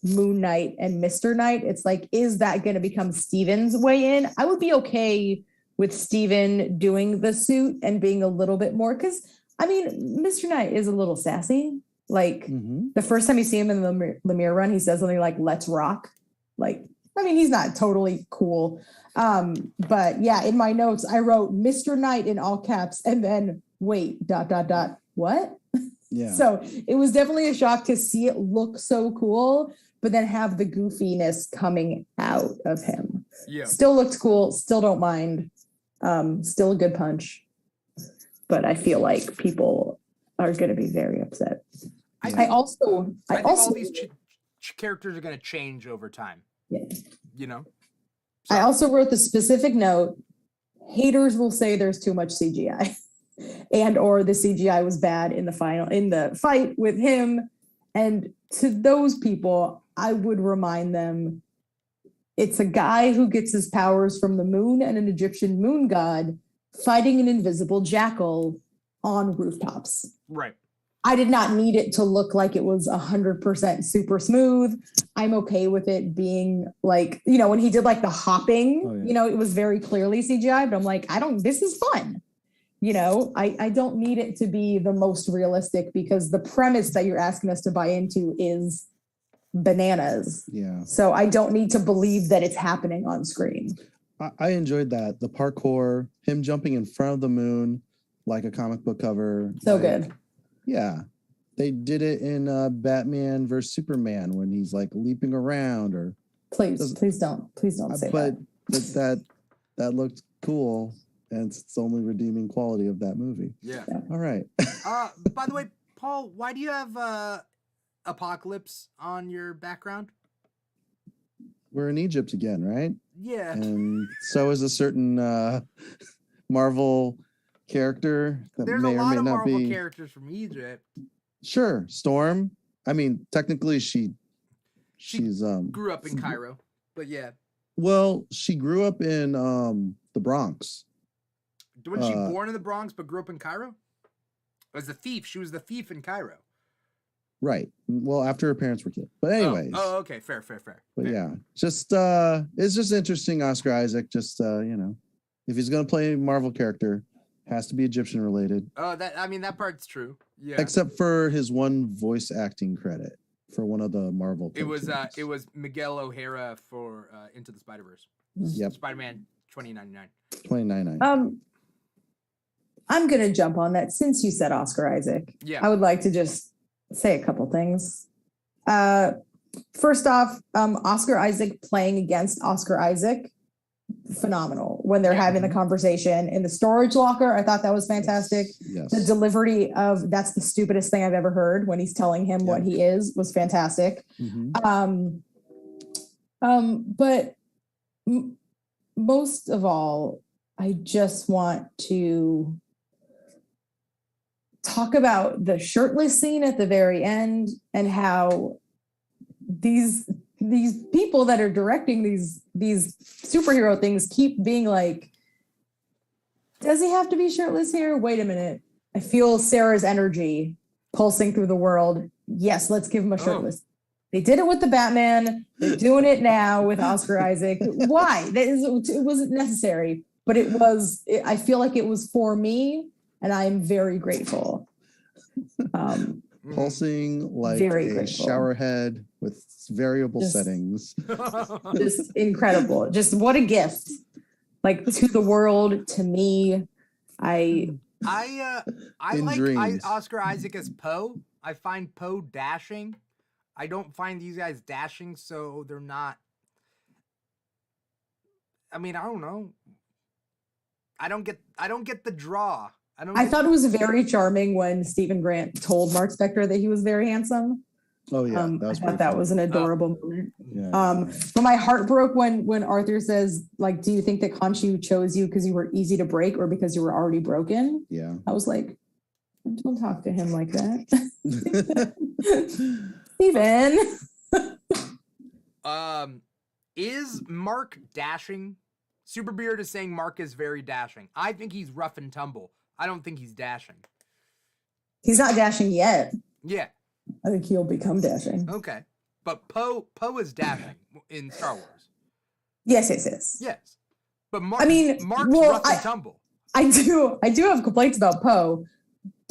S9: Moon Knight, and Mr. Knight, it's like, is that going to become Steven's way in? I would be okay with Steven doing the suit and being a little bit more, because I mean, Mr. Knight is a little sassy. Like the first time you see him in the Lemire run, he says something like, "Let's rock." Like, I mean, he's not totally cool. But yeah, in my notes, I wrote Mr. Knight in all caps and then wait, ... What?
S4: Yeah.
S9: So it was definitely a shock to see it look so cool, but then have the goofiness coming out of him.
S8: Yeah.
S9: Still looked cool. Still don't mind. Still a good punch. But I feel like people are going to be very upset. I think all
S8: these characters are going to change over time.
S9: Yeah.
S8: You know?
S9: I also wrote the specific note, haters will say there's too much CGI and or the CGI was bad in the fight with him. And to those people, I would remind them it's a guy who gets his powers from the moon and an Egyptian moon god fighting an invisible jackal on rooftops.
S8: Right.
S9: I did not need it to look like it was 100% super smooth. I'm okay with it being like, you know, when he did like the hopping, you know, it was very clearly CGI, but I'm like, this is fun. You know, I don't need it to be the most realistic because the premise that you're asking us to buy into is bananas.
S4: Yeah.
S9: So I don't need to believe that it's happening on screen.
S4: I enjoyed that. The parkour, him jumping in front of the moon like a comic book cover.
S9: So good.
S4: Yeah. They did it in Batman versus Superman when he's like leaping around or
S9: please don't say that.
S4: But that looked cool, and it's the only redeeming quality of that movie.
S8: Yeah.
S4: All right.
S8: By the way, Paul, why do you have Apocalypse on your background?
S4: We're in Egypt again, right?
S8: Yeah.
S4: And so is a certain Marvel character that
S8: There's
S4: may
S8: a
S4: or
S8: lot
S4: may
S8: of
S4: not
S8: Marvel
S4: be.
S8: characters from Egypt.
S4: Sure, Storm. I mean, technically she's
S8: grew up in Cairo, but yeah.
S4: Well, she grew up in the Bronx.
S8: Wasn't she born in the Bronx but grew up in Cairo? As a thief, she was the thief in Cairo.
S4: Right. Well, after her parents were killed. But anyways.
S8: Oh, okay. Fair.
S4: But yeah, just it's just interesting. Oscar Isaac, just if he's gonna play a Marvel character, has to be Egyptian related.
S8: Oh, that part's true. Yeah.
S4: Except for his one voice acting credit for one of the Marvel.
S8: It was Miguel O'Hara for Into the Spider-Verse.
S4: Yep.
S8: Spider-Man 2099.
S4: 2099.
S9: I'm gonna jump on that since you said Oscar Isaac.
S8: Yeah.
S9: I would like to just say a couple things. First off, Oscar Isaac playing against Oscar Isaac, phenomenal. When they're having the conversation in the storage locker, I thought that was fantastic.
S4: Yes.
S9: The delivery of "that's the stupidest thing I've ever heard" when he's telling him what he is was fantastic.
S4: Mm-hmm.
S9: But most of all, I just want to talk about the shirtless scene at the very end and how these people that are directing these superhero things keep being like, does he have to be shirtless here? Wait a minute. I feel Sarah's energy pulsing through the world. Yes, let's give him a shirtless. They did it with the Batman. They're doing it now with Oscar Isaac. Why? It wasn't necessary, but I feel like it was for me, and I'm very grateful.
S4: Pulsing like
S9: very
S4: a
S9: grateful.
S4: shower head with variable settings.
S9: Just incredible. Just what a gift. Like to the world, to me. I
S4: like
S8: Oscar Isaac as Poe. I find Poe dashing. I don't find these guys dashing, so they're not. I mean, I don't know. I don't get the draw. I
S9: thought it was very charming when Stephen Grant told Mark Spector that he was very handsome.
S4: Oh yeah,
S9: I thought that was an adorable moment.
S4: Yeah.
S9: But my heart broke when Arthur says, like, do you think that Khonshu chose you because you were easy to break or because you were already broken?
S4: Yeah.
S9: I was like, don't talk to him like that. Stephen.
S8: Is Mark dashing? Superbeard is saying Mark is very dashing. I think he's rough and tumble. I don't think he's dashing.
S9: He's not dashing yet.
S8: Yeah.
S9: I think he'll become dashing.
S8: Okay. But Poe is dashing in Star Wars.
S9: Yes.
S8: Yes. But Mark's
S9: well,
S8: rough and tumble.
S9: I do have complaints about Poe,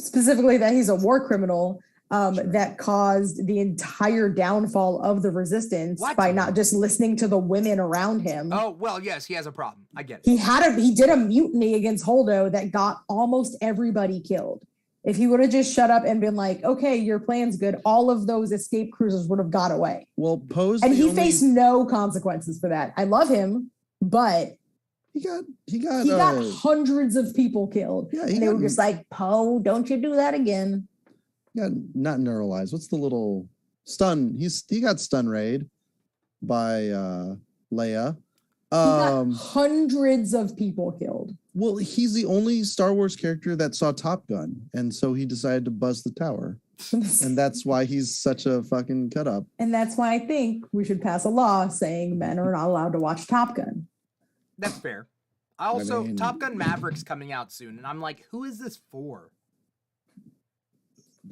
S9: specifically that he's a war criminal that caused the entire downfall of the resistance by not just listening to the women around him.
S8: Oh, well, yes, he has a problem. I get
S9: He
S8: it.
S9: did a mutiny against Holdo that got almost everybody killed. If he would have just shut up and been like, okay, your plan's good, all of those escape cruisers would have got away.
S4: Well, Poe's
S9: he faced no consequences for that. I love him, but
S4: he got
S9: hundreds of people killed. Yeah, and they were just like, Poe, don't you do that again.
S4: Yeah, not neuralized. What's the little stun? He got stun raid by Leia.
S9: He got hundreds of people killed.
S4: Well, he's the only Star Wars character that saw Top Gun, and so he decided to buzz the tower. And that's why he's such a fucking cut up.
S9: And that's why I think we should pass a law saying men are not allowed to watch Top Gun.
S8: That's fair. Top Gun Maverick's coming out soon, and I'm like, who is this for?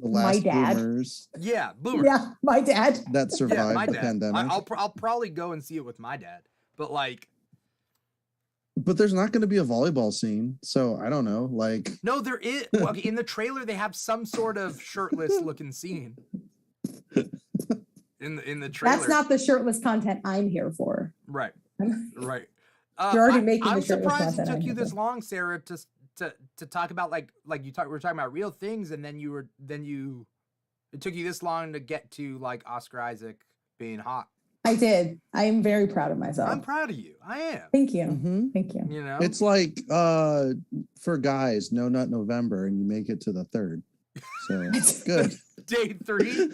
S4: The last
S9: my dad.
S4: boomers.
S8: Yeah, boomers.
S9: Yeah, my dad.
S4: That survived the
S8: dad.
S4: pandemic.
S8: I'll probably go and see it with my dad, but like.
S4: But there's not going to be a volleyball scene, so I don't know. Like,
S8: no, there is. Well, in the trailer, they have some sort of shirtless looking scene. In the trailer,
S9: that's not the shirtless content I'm here for.
S8: Right. Right.
S9: You're already making.
S8: I'm
S9: the shirtless
S8: surprised it
S9: content
S8: took you
S9: I'm
S8: this
S9: here
S8: long, Sarah, to talk about like we were talking about real things, and then it took you this long to get to like Oscar Isaac being hot.
S9: I did. I am very proud of myself.
S8: I'm proud of you. I am.
S9: Thank you.
S4: Mm-hmm.
S9: Thank you.
S8: You know,
S4: it's like for guys, No Nut November, and you make it to the 3rd. So good.
S8: Day 3.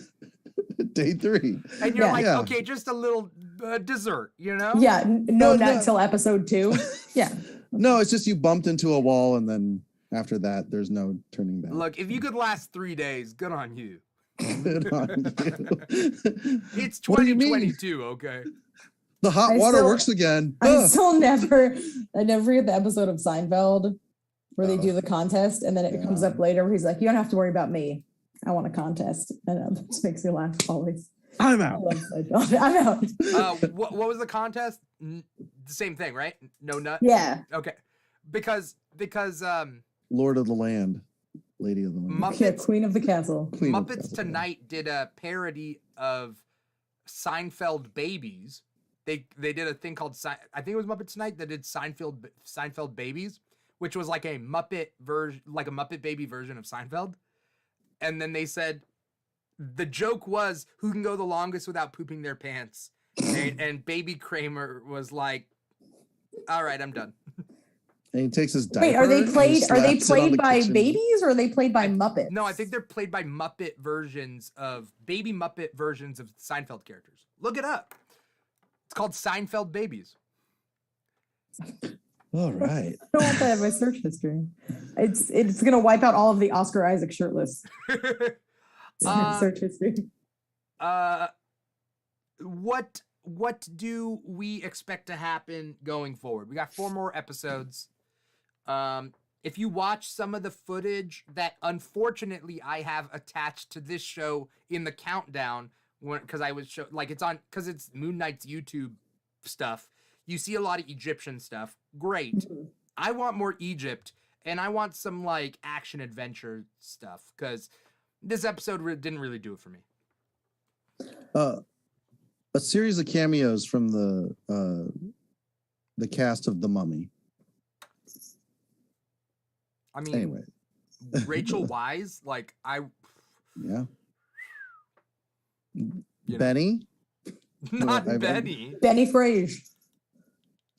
S4: Day 3.
S8: And you're like, okay, just a little dessert, you know?
S9: Yeah. No, not until episode 2. Yeah.
S4: No, it's just you bumped into a wall, and then after that, there's no turning back.
S8: Look, if you could last 3 days, good on you.
S4: Good on you.
S8: It's 2022, okay?
S4: The hot water works again.
S9: I never forget the episode of Seinfeld where they do the contest, and then it comes up later where he's like, you don't have to worry about me. I want a contest. I know this makes me laugh always.
S4: I'm
S9: I
S4: out.
S9: love Seinfeld. I'm out.
S8: What was the contest? The same thing, right? No nut.
S9: Yeah.
S8: Okay. Because
S4: Lord of the Land, Lady of the Land.
S8: Muppets
S9: Yeah, Queen of the Castle.
S4: Queen of the
S8: Muppets
S4: Castle.
S8: Tonight did a parody of Seinfeld Babies. They did a thing called I think it was Muppets Tonight that did Seinfeld Babies, which was like a Muppet version, like a Muppet Baby version of Seinfeld. And then they said the joke was who can go the longest without pooping their pants. And Baby Kramer was like, "All right, I'm done."
S4: And he takes his diaper.
S9: Wait, are they
S4: and he
S9: played? Are they
S4: slaps it on
S9: played
S4: the
S9: by
S4: kitchen.
S9: babies or are they played by Muppets?
S8: No, I think they're played by Muppet versions of Baby Muppet versions of Seinfeld characters. Look it up. It's called Seinfeld Babies.
S4: All right.
S9: I don't want that in my search history. It's gonna wipe out all of the Oscar Isaac shirtless search history.
S8: What do we expect to happen going forward? We got 4 more episodes. If you watch some of the footage that unfortunately I have attached to this show in the countdown, because I was because it's Moon Knight's YouTube stuff. You see a lot of Egyptian stuff. Great.
S9: Mm-hmm.
S8: I want more Egypt, and I want some like action adventure stuff because this episode didn't really do it for me.
S4: A series of cameos from the cast of The Mummy.
S8: I mean,
S4: Anyway,
S8: Rachel Wise, like
S4: yeah.
S8: know.
S4: Benny.
S8: Not
S4: I-
S8: Benny.
S9: Benny Frage.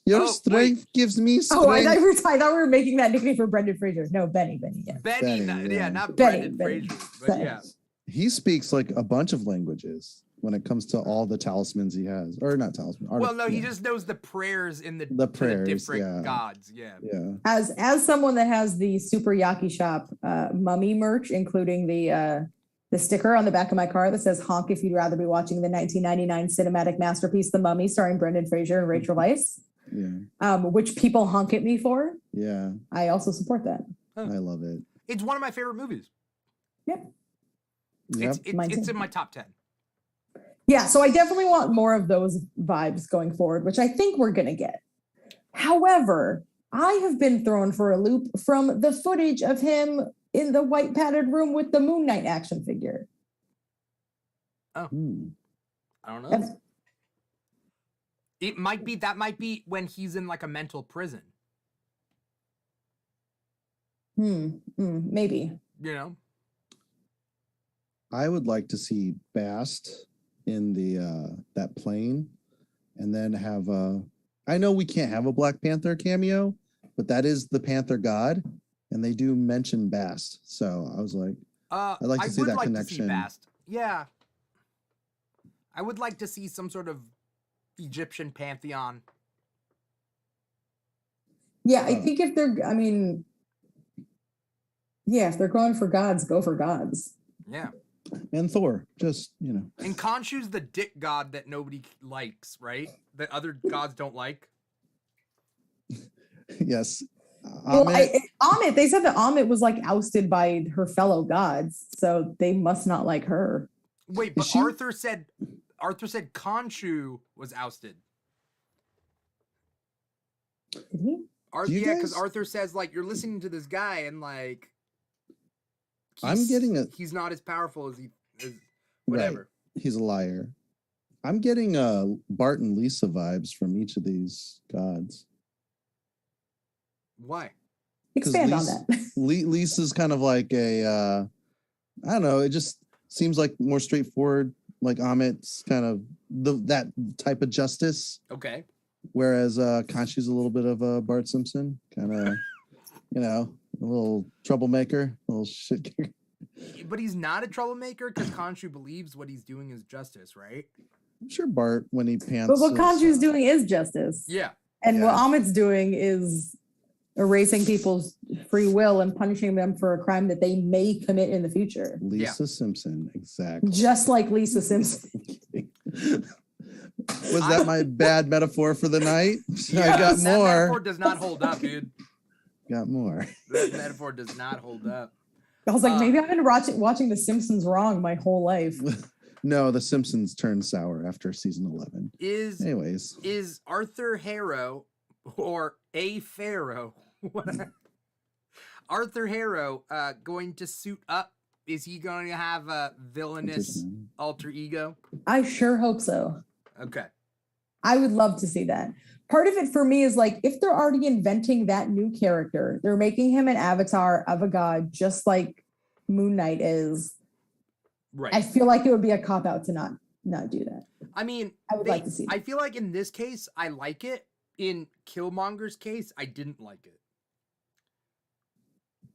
S4: Your
S8: Oh,
S4: strength gives me strength.
S9: Oh, I thought we were making that nickname for Brendan Fraser. No, Benny. Yeah.
S8: Benny,
S4: Benny, yeah.
S8: not
S9: Benny,
S8: Brendan
S9: Benny.
S8: Fraser, but
S9: Benny.
S8: yeah.
S4: He speaks like a bunch of languages when it comes to all the talismans he has, or not talisman.
S8: Well, no, he
S4: yeah.
S8: just knows the prayers in the
S4: prayers,
S8: different
S4: yeah.
S8: gods. Yeah.
S4: Yeah.
S9: As someone that has the Super Yaki Shop mummy merch, including the sticker on the back of my car that says "Honk if you'd rather be watching the 1999 cinematic masterpiece, The Mummy, starring Brendan Fraser and Rachel Weisz," which people honk at me for.
S4: Yeah.
S9: I also support that.
S4: I love it.
S8: It's one of my favorite movies.
S9: Yep.
S4: Yep.
S8: It's in my top 10.
S9: Yeah, so I definitely want more of those vibes going forward, which I think we're going to get. However, I have been thrown for a loop from the footage of him in the white padded room with the Moon Knight action figure.
S8: Oh,
S4: Hmm.
S8: I don't know.
S9: That's-
S8: That might be when he's in like a mental prison,
S9: Maybe.
S8: you know?
S4: I would like to see Bast in the that plane, and then have I know we can't have a Black Panther cameo, but that is the Panther God, and they do mention Bast. So I was like, I'd like to see
S8: would
S4: that
S8: like
S4: connection.
S8: To see Bast. Yeah. I would like to see some sort of Egyptian pantheon.
S9: Yeah, I think if they're going for gods, go for gods.
S8: Yeah.
S4: And Thor, just
S8: And Khonshu's the dick god that nobody likes, right? That other gods don't like.
S4: yes.
S9: Well, Amit, they said that Amit was like ousted by her fellow gods, so they must not like her.
S8: Wait, but Arthur said Khonshu was ousted.
S9: Did he?
S8: Yeah, because Arthur says like you're listening to this guy and like he's not as powerful as whatever.
S4: Right. He's a liar. I'm getting Bart and Lisa vibes from each of these gods.
S8: Why?
S9: Expand on that.
S4: Lisa's kind of like a I don't know, it just seems like more straightforward, like Amit's kind of that type of justice.
S8: Okay.
S4: Whereas Khonshu's a little bit of a Bart Simpson, kind of, a little troublemaker, a little shit kicker.
S8: But he's not a troublemaker because Khonshu believes what he's doing is justice, right?
S4: I'm sure Bart, when he pants.
S9: But what Khonshu's doing is justice.
S8: Yeah.
S9: And what Amit's doing is erasing people's free will and punishing them for a crime that they may commit in the future.
S4: Lisa Simpson, exactly.
S9: Just like Lisa Simpson.
S4: Was that my bad metaphor for the night?
S8: Yeah,
S4: I got
S8: that
S4: more.
S8: metaphor does not hold up, dude.
S4: Got more.
S8: That metaphor does not hold up.
S9: I was like, maybe I've been watching The Simpsons wrong my whole life.
S4: No, The Simpsons turned sour after season 11. Anyways,
S8: is Arthur Harrow or a Pharaoh? Arthur Harrow going to suit up? Is he going to have a villainous alter ego?
S9: I sure hope so.
S8: Okay.
S9: I would love to see that. Part of it for me is like, if they're already inventing that new character, they're making him an avatar of a god, just like Moon Knight is.
S8: Right.
S9: I feel like it would be a cop out to not do that.
S8: I mean,
S9: I would like to see that.
S8: I feel like in this case, I like it. In Killmonger's case, I didn't like it.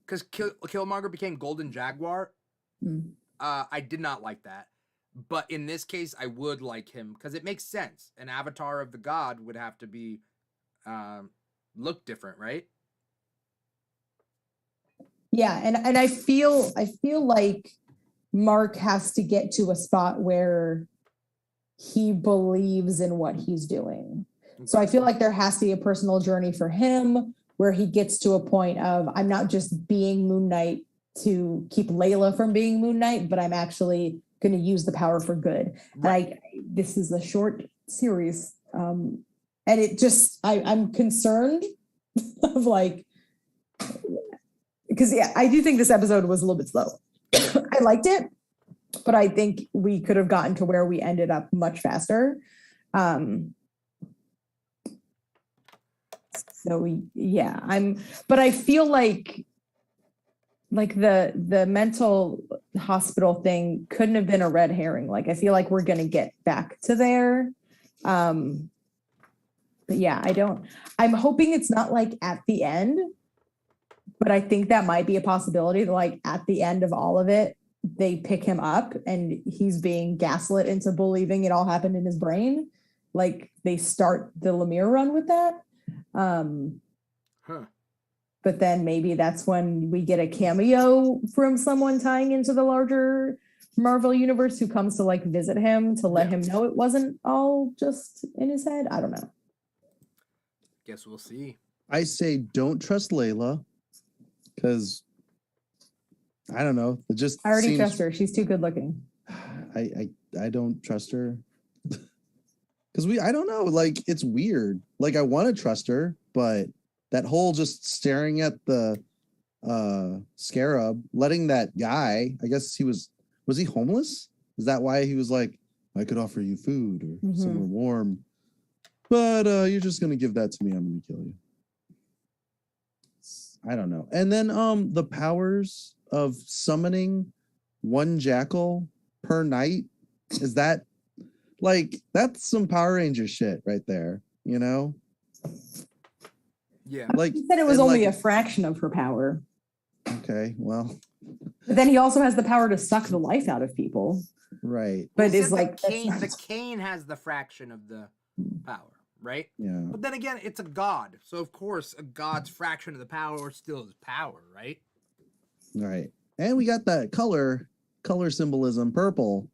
S8: Because Killmonger became Golden Jaguar. I did not like that. But in this case, I would like him because it makes sense. An avatar of the god would have to be look different, right?
S9: Yeah, and I feel like Mark has to get to a spot where he believes in what he's doing. So I feel like there has to be a personal journey for him where he gets to a point of, I'm not just being Moon Knight to keep Layla from being Moon Knight, but I'm actually going to use the power for good. Right. And this is a short series. And it just, I'm concerned of like, because yeah, I do think this episode was a little bit slow. I liked it, but I think we could have gotten to where we ended up much faster. So yeah, but I feel like the mental hospital thing couldn't have been a red herring. Like, I feel like we're going to get back to there. But yeah, I'm hoping it's not like at the end, but I think that might be a possibility that like at the end of all of it, they pick him up and he's being gaslit into believing it all happened in his brain. Like they start the Lemire run with that. But then maybe that's when we get a cameo from someone tying into the larger Marvel universe who comes to like visit him to let him know it wasn't all just in his head. I don't know.
S8: Guess we'll see.
S4: I say don't trust Layla because I don't know. It just
S9: I already trust her. She's too good looking.
S4: I don't trust her because I don't know. Like it's weird. Like I want to trust her, but that whole just staring at the scarab, letting that guy, I guess was he homeless? Is that why he was like, I could offer you food or somewhere warm, but you're just gonna give that to me, I'm gonna kill you. I don't know. And then the powers of summoning one jackal per night, is that like that's some Power Ranger shit right there, you know?
S8: Yeah.
S9: Like he said it was only like, a fraction of her power.
S4: Okay, well.
S9: But then he also has the power to suck the life out of people.
S4: Right.
S9: But it's like
S8: the cane has the fraction of the power, right?
S4: Yeah.
S8: But then again, it's a god. So of course a god's fraction of the power still is power, right?
S4: Right. And we got that color symbolism purple.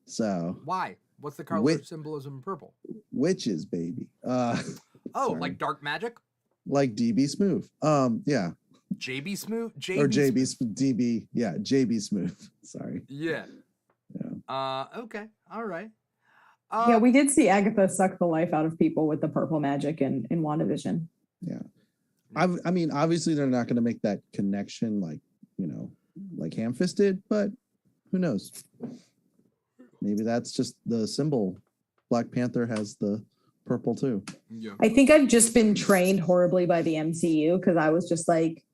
S4: So
S8: why? What's the color symbolism purple?
S4: Witches, baby.
S8: Sorry. Like dark magic?
S4: Like DB Smooth. Yeah.
S8: JB Smooth?
S4: DB. Yeah, JB Smooth. Sorry.
S8: Yeah. Okay. All right.
S9: Yeah, we did see Agatha suck the life out of people with the purple magic in WandaVision.
S4: Yeah. I mean, obviously they're not going to make that connection like, you know, like Ham-Fisted, but who knows? Maybe that's just the symbol. Black Panther has the purple too.
S8: Yeah.
S9: I think I've just been trained horribly by the MCU because I was just like,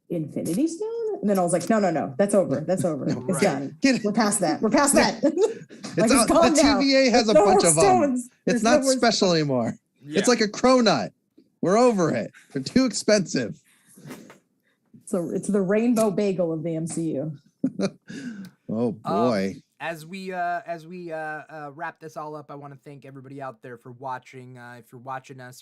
S9: Infinity Stone? And then I was like, no, that's over. That's over. It's done. We're past that. We're past that.
S4: It's the TVA has a bunch of them. It's not special anymore. Yeah. It's like a cronut. We're over it. They're too expensive.
S9: So it's the rainbow bagel of the MCU.
S4: Oh boy.
S8: As we wrap this all up, I want to thank everybody out there for watching. If you're watching us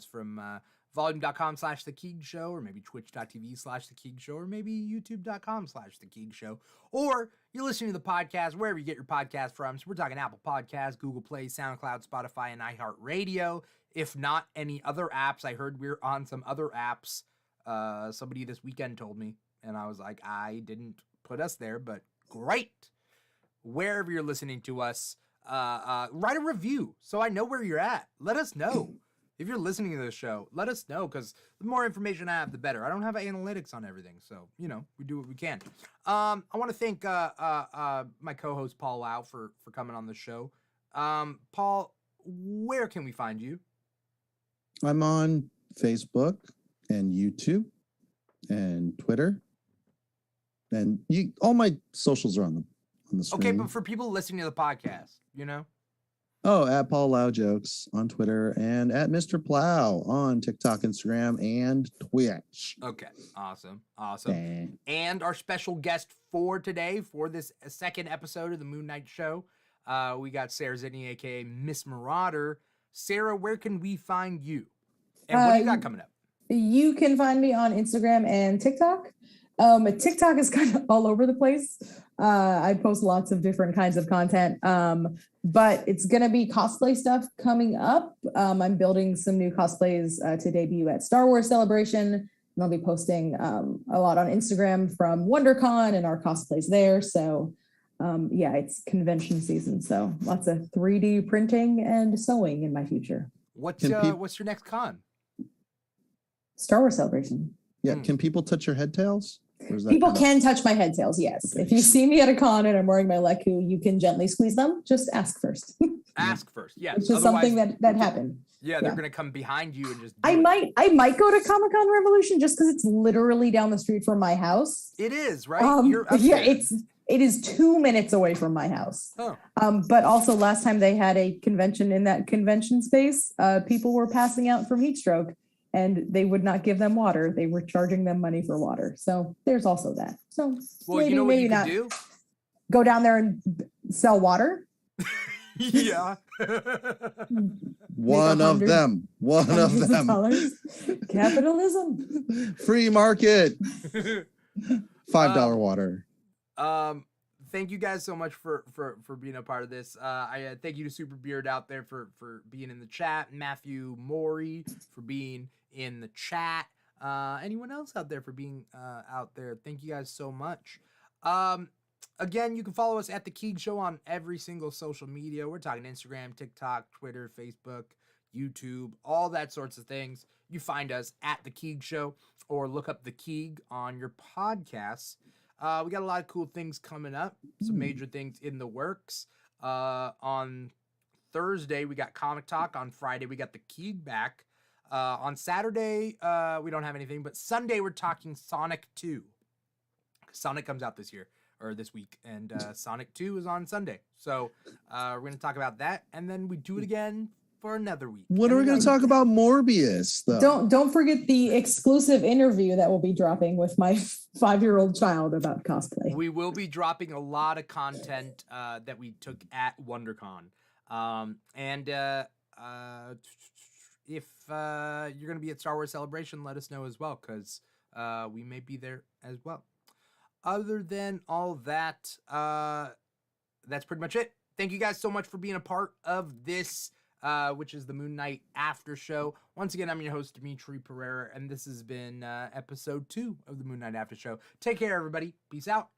S8: from volume.com/The Keeg Show, or maybe twitch.tv/The Keeg Show, or maybe youtube.com/The Keeg Show, or you're listening to the podcast wherever you get your podcast from. So we're talking Apple Podcasts, Google Play, SoundCloud, Spotify, and iHeartRadio. If not any other apps, I heard we're on some other apps. Somebody this weekend told me. and I was like, I didn't put us there, but great. Wherever you're listening to us, write a review so I know where you're at. Let us know. If you're listening to this show, let us know, because the more information I have, the better. I don't have analytics on everything, so, we do what we can. I want to thank my co-host, Paul Lau, for coming on the show. Paul, where can we find you?
S4: I'm on Facebook and YouTube and Twitter. And all my socials are on the screen.
S8: Okay, but for people listening to the podcast,
S4: Oh, at Paul Lau Jokes on Twitter and at Mr. Plow on TikTok, Instagram, and Twitch.
S8: Okay, awesome. And our special guest for today, for this second episode of the Moon Knight Show, we got Sarah Zidney, aka Miss Marauder. Sarah, where can we find you? And what do you got coming up?
S9: You can find me on Instagram and TikTok. TikTok is kind of all over the place. I post lots of different kinds of content, but it's going to be cosplay stuff coming up. I'm building some new cosplays to debut at Star Wars Celebration, and I'll be posting a lot on Instagram from WonderCon and our cosplays there. So it's convention season, so lots of 3D printing and sewing in my future.
S8: What's your next con?
S9: Star Wars Celebration.
S4: Yeah, can people touch your head tails?
S9: People can touch my head tails, yes. Okay. If you see me at a con and I'm wearing my Leku, you can gently squeeze them. Just ask first.
S8: Ask first, yes.
S9: Which is something that happened.
S8: Yeah, they're gonna come behind you and just.
S9: I might go to Comic-Con Revolution just because it's literally down the street from my house.
S8: It is, right?
S9: It is 2 minutes away from my house.
S8: Oh.
S9: But also last time they had a convention in that convention space, people were passing out from heat stroke. And they would not give them water. They were charging them money for water. So there's also that. So maybe not do? Go down there and sell water.
S8: Yeah.
S4: One of them.
S9: Capitalism.
S4: Free market. $5 water.
S8: Thank you guys so much for being a part of this. I thank you to Super Beard out there for being in the chat. Matthew Maury for being in the chat. Anyone else out there for being out there? Thank you guys so much. Again, you can follow us at The Keeg Show on every single social media. We're talking Instagram, TikTok, Twitter, Facebook, YouTube, all that sorts of things. You find us at The Keeg Show or look up The Keeg on your podcasts. We got a lot of cool things coming up, some major things in the works. On Thursday, we got Comic Talk. On Friday, we got The Keeg back. On Saturday, we don't have anything, but Sunday, we're talking Sonic 2. Sonic comes out this week, and Sonic 2 is on Sunday. So we're going to talk about that, and then we do it again for another week.
S4: When are we going to talk about Morbius, though?
S9: Don't forget the exclusive interview that will be dropping with my 5-year-old child about cosplay.
S8: We will be dropping a lot of content that we took at WonderCon. If you're going to be at Star Wars Celebration, let us know as well, because we may be there as well. Other than all that, that's pretty much it. Thank you guys so much for being a part of this, which is the Moon Knight After Show. Once again, I'm your host, Dimitri Pereira, and this has been episode 2 of the Moon Knight After Show. Take care, everybody. Peace out.